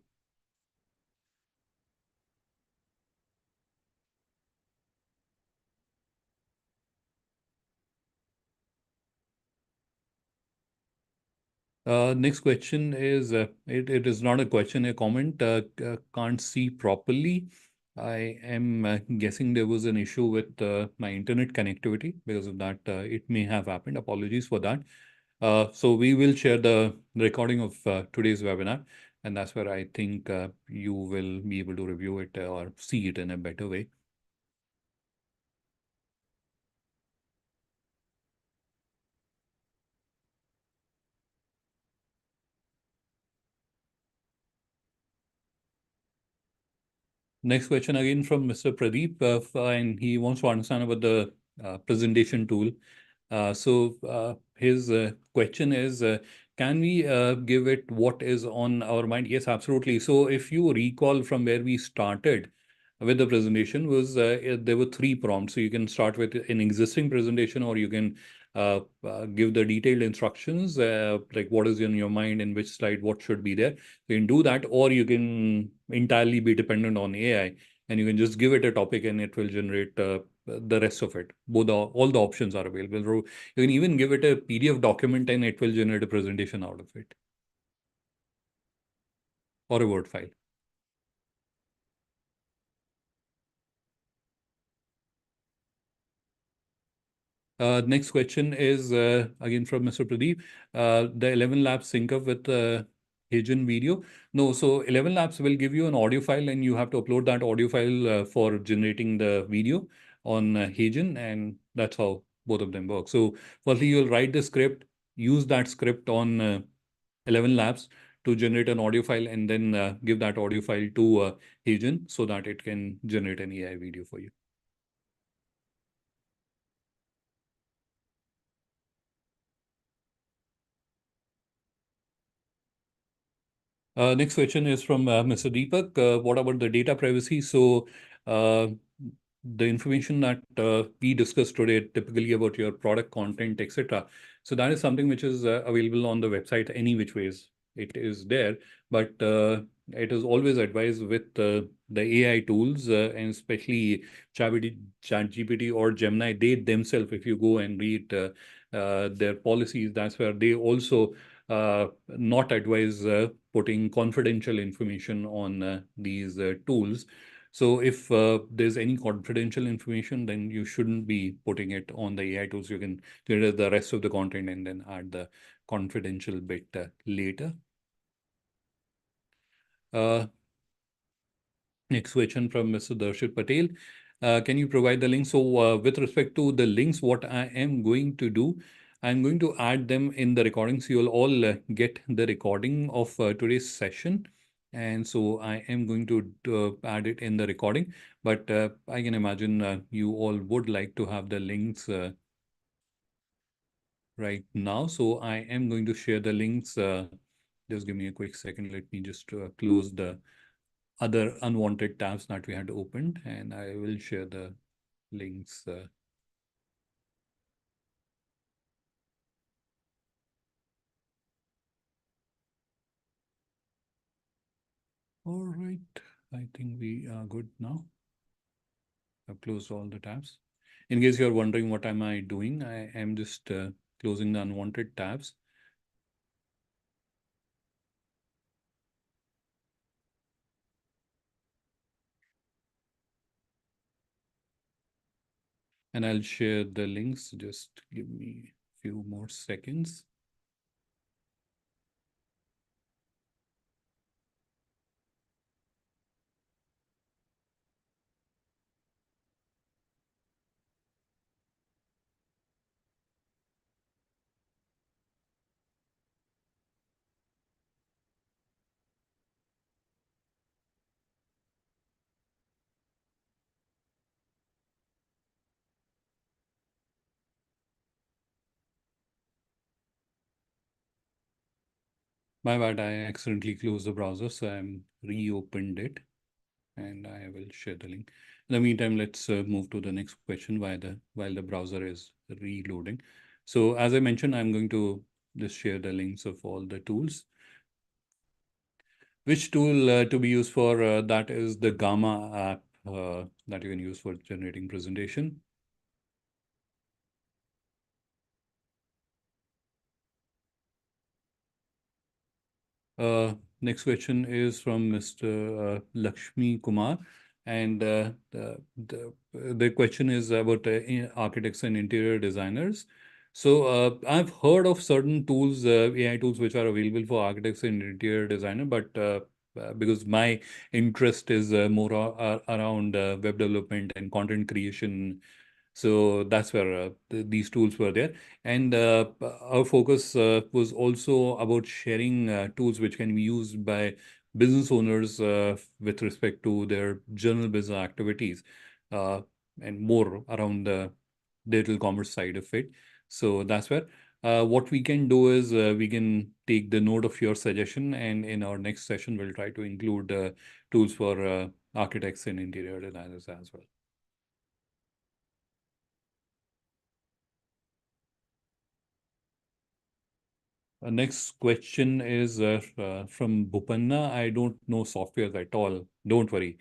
Speaker 1: Next question is it is not a question, a comment. Can't see properly. I am guessing there was an issue with my internet connectivity. Because of that, it may have happened. Apologies for that. So we will share the recording of today's webinar, and that's where I think you will be able to review it or see it in a better way. Next question again from Mr. Pradeep, and he wants to understand about the presentation tool. His question is, can we give it what is on our mind? Yes, absolutely. So if you recall from where we started with the presentation was there were three prompts. So you can start with an existing presentation, or you can give the detailed instructions, like what is in your mind, in which slide, what should be there. You can do that, or you can entirely be dependent on AI, and you can just give it a topic and it will generate the rest of it. All the options are available. You can even give it a PDF document and it will generate a presentation out of it, or a Word file. Next question is again from Mr. Pradeep. The 11 Labs sync up with Hagen video? No, so 11 Labs will give you an audio file, and you have to upload that audio file for generating the video on Hagen, and that's how both of them work. So firstly, you'll write the script, use that script on 11 Labs to generate an audio file, and then give that audio file to Hagen so that it can generate an AI video for you. Next question is from Mr. Deepak. What about the data privacy? So, the information that we discussed today, typically about your product content, etc. So that is something which is available on the website any which ways. It is there, but it is always advised with the AI tools, and especially ChatGPT or Gemini. They themselves, if you go and read their policies, that's where they also not advise putting confidential information on these tools. So if there's any confidential information, then you shouldn't be putting it on the AI tools. You can generate the rest of the content and then add the confidential bit later. Uh, Next question from Mr. Darshit Patel. Can you provide the link? So with respect to the links, what I am going to do, I'm going to add them in the recording. So you'll all get the recording of today's session. And so I am going to add it in the recording. But I can imagine you all would like to have the links right now. So I am going to share the links. Just give me a quick second. Let me just close the other unwanted tabs that we had opened, and I will share the links. All right, I think we are good now. I've closed all the tabs. In case you're wondering what am I doing, I am just closing the unwanted tabs. And I'll share the links. Just give me a few more seconds. My bad, I accidentally closed the browser, so I'm reopened it and I will share the link. In the meantime, let's move to the next question while the browser is reloading. So as I mentioned, I'm going to just share the links of all the tools. Which tool to be used for that is the Gamma app that you can use for generating presentation. Next question is from Mr. Lakshmi Kumar, and the question is about architects and interior designers. So I've heard of certain tools, AI tools, which are available for architects and interior designer, but because my interest is more around web development and content creation, so that's where these tools were there. And our focus was also about sharing tools which can be used by business owners with respect to their general business activities and more around the digital commerce side of it. So that's where what we can do is we can take the note of your suggestion, and in our next session, we'll try to include tools for architects and interior designers as well. Next question is from Bhupanna. I don't know software at all. Don't worry.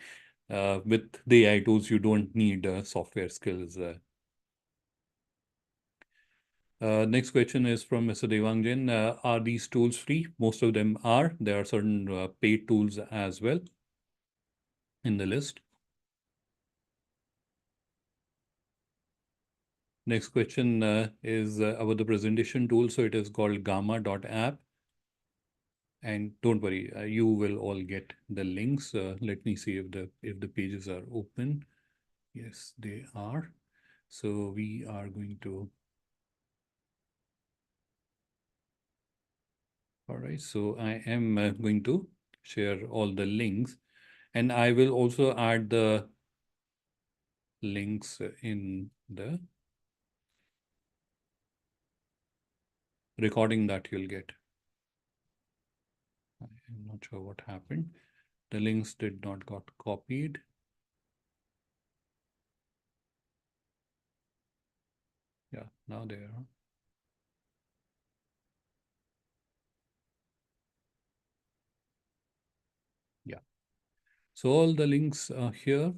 Speaker 1: With the AI tools, you don't need software skills. Next question is from Mr. Devangjan. Are these tools free? Most of them are. There are certain paid tools as well in the list. Next question is about the presentation tool. So it is called gamma.app. And don't worry, you will all get the links. Let me see if the pages are open. Yes, they are. So we are going to. All right. So I am going to share all the links, and I will also add the links in the recording that you'll get. I'm not sure what happened. The links did not got copied. Yeah, now they are. Yeah. So all the links are here.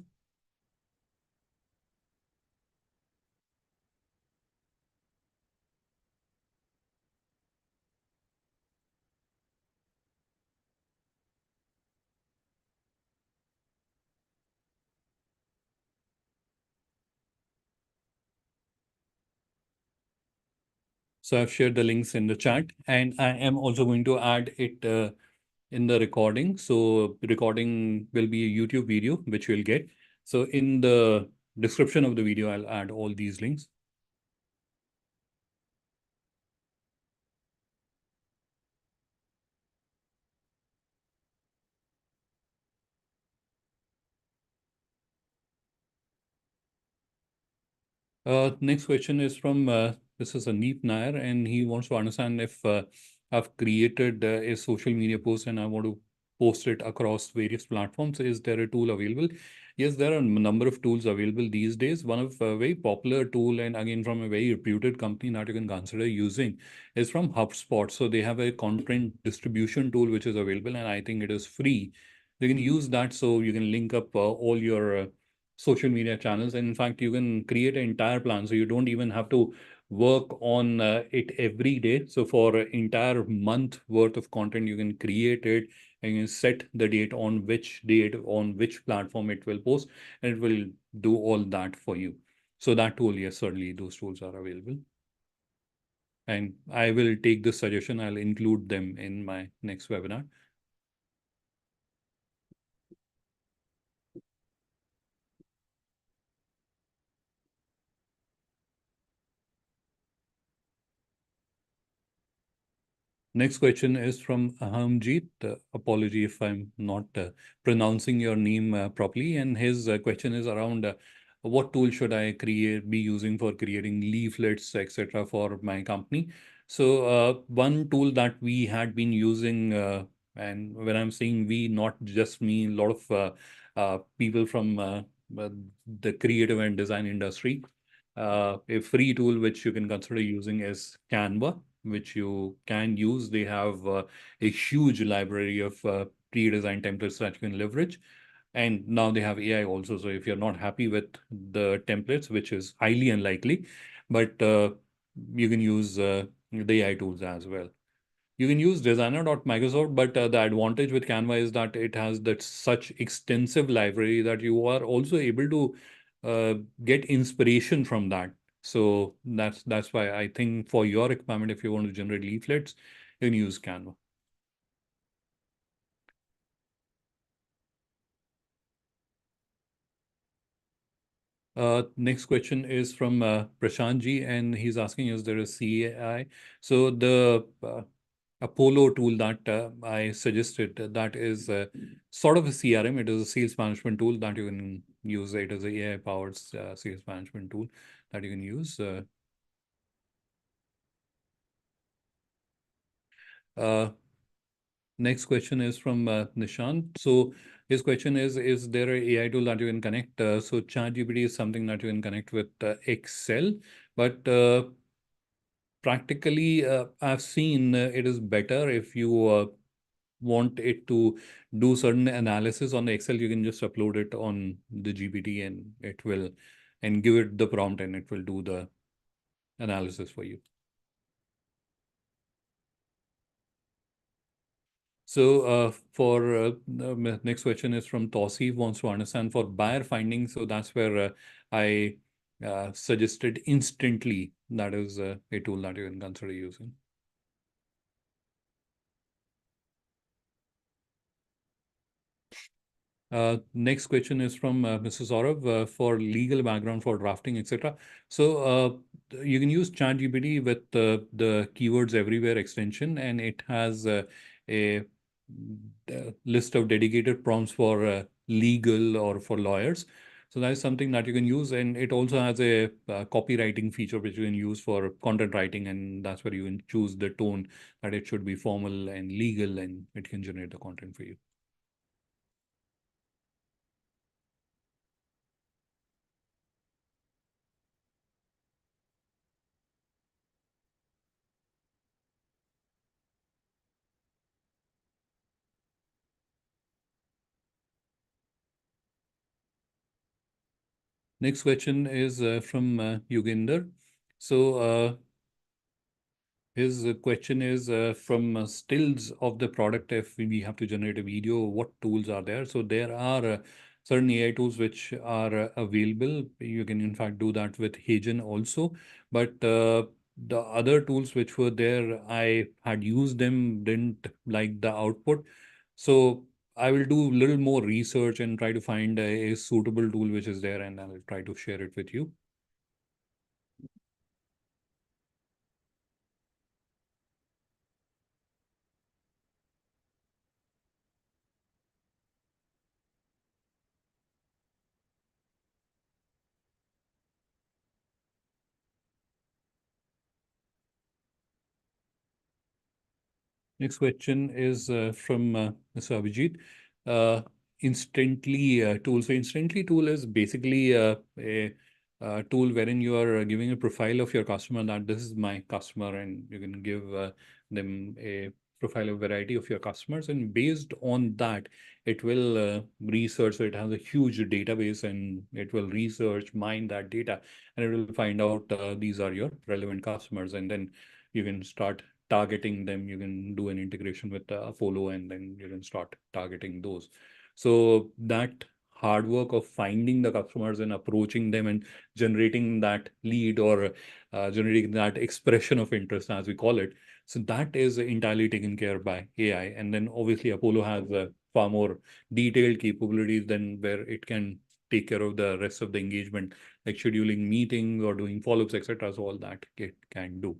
Speaker 1: So I've shared the links in the chat, and I am also going to add it in the recording. So recording will be a YouTube video, which you'll get. So in the description of the video, I'll add all these links. Next question is from this is Aneep Nair, and he wants to understand if I've created a social media post and I want to post it across various platforms. Is there a tool available? Yes, there are a number of tools available these days. One of a very popular tool, and again from a very reputed company that you can consider using, is from HubSpot. So they have a content distribution tool which is available, and I think it is free. You can use that, so you can link up all your social media channels, and in fact you can create an entire plan, so you don't even have to work on it every day. So for an entire month worth of content, you can create it and you can set the date on which platform it will post, and it will do all that for you. So that tool, yes, certainly those tools are available, and I will take this suggestion. I'll include them in my next webinar. Next question is from Ahamjeet. Apology if I'm not pronouncing your name properly. And his question is around what tool should I be using for creating leaflets, etc., for my company. So one tool that we had been using And when I'm saying we, not just me, a lot of people from uh, the creative and design industry. A free tool which you can consider using is Canva, which you can use. They have a huge library of pre-designed templates that you can leverage. And now they have AI also. So if you're not happy with the templates, which is highly unlikely, but you can use the AI tools as well. You can use designer.microsoft, but the advantage with Canva is that it has that such extensive library that you are also able to uh, get inspiration from that. So that's why I think for your requirement, if you want to generate leaflets, you can use Canva. Next question is from Prashant ji, and he's asking, is there a CAI? So the Apollo tool that I suggested, that is sort of a CRM. It is a sales management tool that you can use. It is a AI-powered sales management tool that you can use. Uh, Next question is from Nishant. So his question is there a AI tool that you can connect? So ChatGPT is something that you can connect with Excel, but practically, I've seen it is better if you want it to do certain analysis on the Excel, you can just upload it on the GPT and it will, and give it the prompt and it will do the analysis for you. So for the next question is from Tosi, wants to understand for buyer finding. So that's where I suggested instantly. That is a tool that you can consider using. Next question is from Mrs. Saurav for legal background for drafting, etc. So you can use ChatGPT with the keywords everywhere extension, and it has a list of dedicated prompts for legal or for lawyers. So that is something that you can use, and it also has a copywriting feature which you can use for content writing, and that's where you can choose the tone that it should be formal and legal, and it can generate the content for you. Next question is from Yoginder. So his question is from stills of the product. If we have to generate a video, what tools are there? So there are certain AI tools which are available. You can in fact do that with Hagen also. But the other tools which were there, I had used them, didn't like the output. So I will do a little more research and try to find a suitable tool which is there, and I'll try to share it with you. Next question is from Mr. Abhijit. Uh, Instantly tool. So instantly tool is basically a tool wherein you are giving a profile of your customer, that this is my customer, and you can give them a profile of variety of your customers, and based on that, it will research. So it has a huge database, and it will research, mine that data, and it will find out these are your relevant customers, and then you can start targeting them. You can do an integration with Apollo, and then you can start targeting those. So that hard work of finding the customers and approaching them and generating that lead, or generating that expression of interest, as we call it. So that is entirely taken care by AI. And then obviously Apollo has far more detailed capabilities than where it can take care of the rest of the engagement, like scheduling meetings or doing follow-ups, etc. So all that it can do.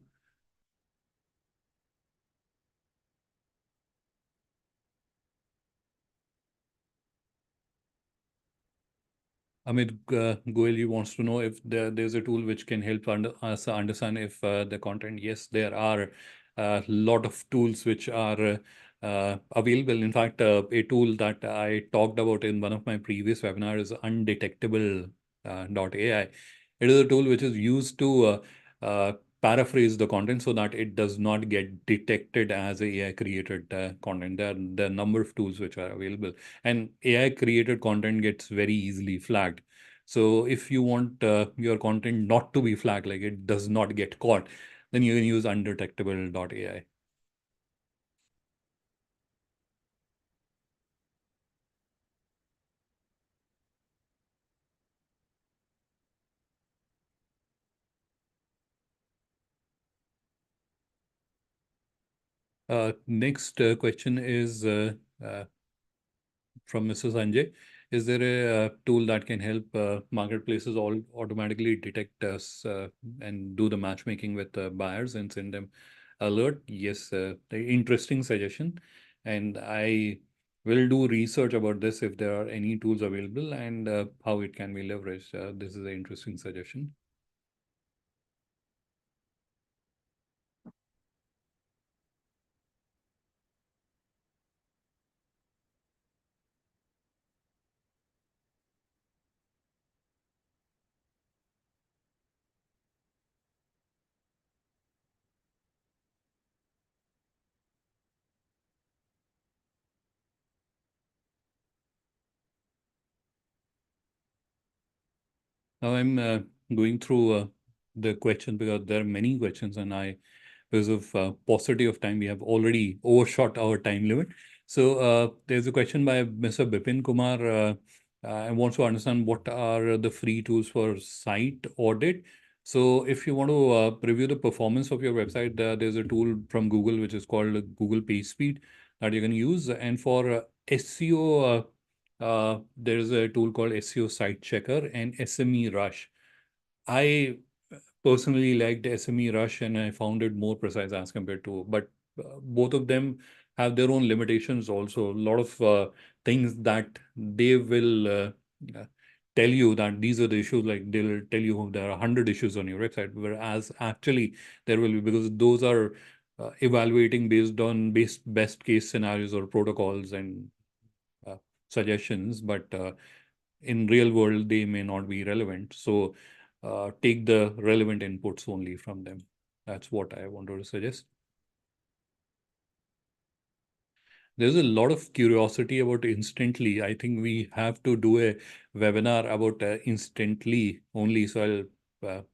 Speaker 1: Amit Goel wants to know if there's a tool which can help us understand if the content. Yes, there are a lot of tools which are available. In fact, a tool that I talked about in one of my previous webinars is undetectable .ai. It is a tool which is used to paraphrase the content so that it does not get detected as AI created content. There are a number of tools which are available, and AI created content gets very easily flagged. So if you want your content not to be flagged, like it does not get caught, then you can use undetectable .ai. Next question is from Mr. Sanjay. Is there a tool that can help marketplaces all automatically detect us and do the matchmaking with buyers and send them alert? Yes, the interesting suggestion. And I will do research about this if there are any tools available and how it can be leveraged. This is an interesting suggestion. Now I'm going through the questions because there are many questions, and because of paucity of time, we have already overshot our time limit. So there's a question by Mr. Bipin Kumar. I want to understand what are the free tools for site audit. So if you want to review the performance of your website, there's a tool from Google which is called Google PageSpeed that you can use. And for SEO, there's a tool called SEO Site Checker and SME Rush. I personally liked SME Rush and I found it more precise as compared to, but both of them have their own limitations also. A lot of things that they will uh, tell you that these are the issues, like they'll tell you there are 100 issues on your website, whereas actually there will be, because those are evaluating based on best case scenarios or protocols and uh, suggestions, but in real world they may not be relevant. So take the relevant inputs only from them. That's what I wanted to suggest. There's a lot of curiosity about Instantly. I think we have to do a webinar about Instantly only. So I'll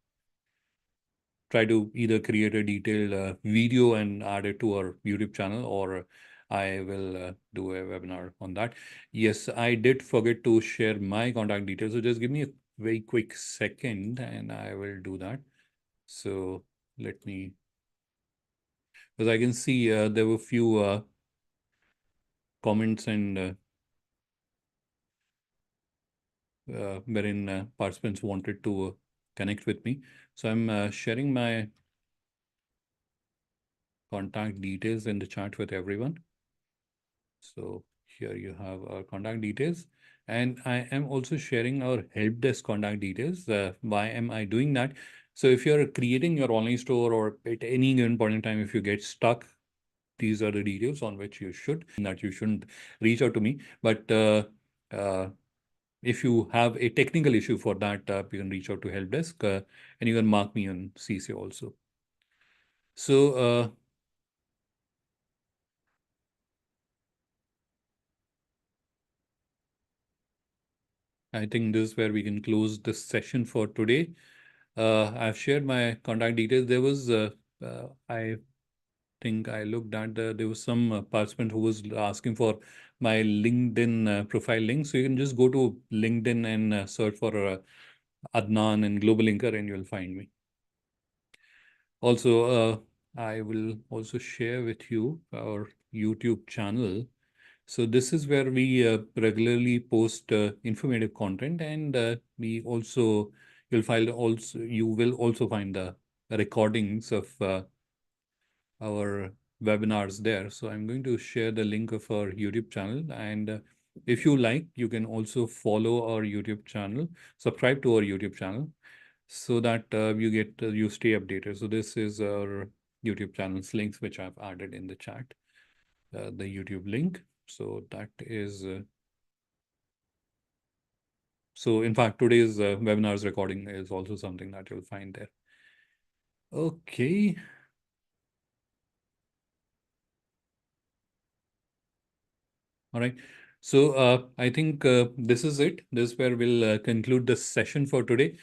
Speaker 1: try to either create a detailed video and add it to our YouTube channel, or I will do a webinar on that. Yes, I did forget to share my contact details. So just give me a very quick second and I will do that. So let me, because I can see there were few comments and wherein participants wanted to connect with me. So I'm sharing my contact details in the chat with everyone. So here you have our contact details. And I am also sharing our help desk contact details. Why am I doing that? So if you're creating your online store or at any given point in time, if you get stuck, these are the details on which you shouldn't reach out to me. But uh, if you have a technical issue for that, you can reach out to help desk and you can mark me on CC also. So I think this is where we can close this session for today. I've shared my contact details. There was, I think I looked at, there was some participant who was asking for my LinkedIn profile link. So you can just go to LinkedIn and search for Adnan and GlobalLinker and you'll find me. Also, I will also share with you our YouTube channel. So this is where we regularly post informative content, and you will also find the recordings of our webinars there. So I'm going to share the link of our YouTube channel, and if you like, you can also follow our YouTube channel, subscribe to our YouTube channel, so that you stay updated. So this is our YouTube channel's links, which I've added in the chat. the YouTube link. So that is so. In fact, today's webinar's recording is also something that you'll find there. Okay. All right. So I think this is it. This is where we'll conclude this session for today.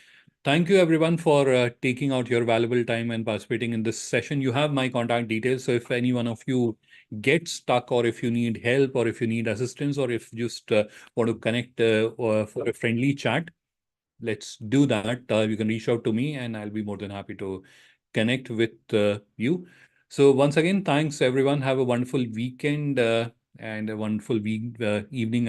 Speaker 1: Thank you, everyone, for taking out your valuable time and participating in this session. You have my contact details. So if any one of you get stuck, or if you need help, or if you need assistance, or if you just want to connect for a friendly chat, let's do that. You can reach out to me and I'll be more than happy to connect with you. So once again, thanks everyone. Have a wonderful weekend and a wonderful week, evening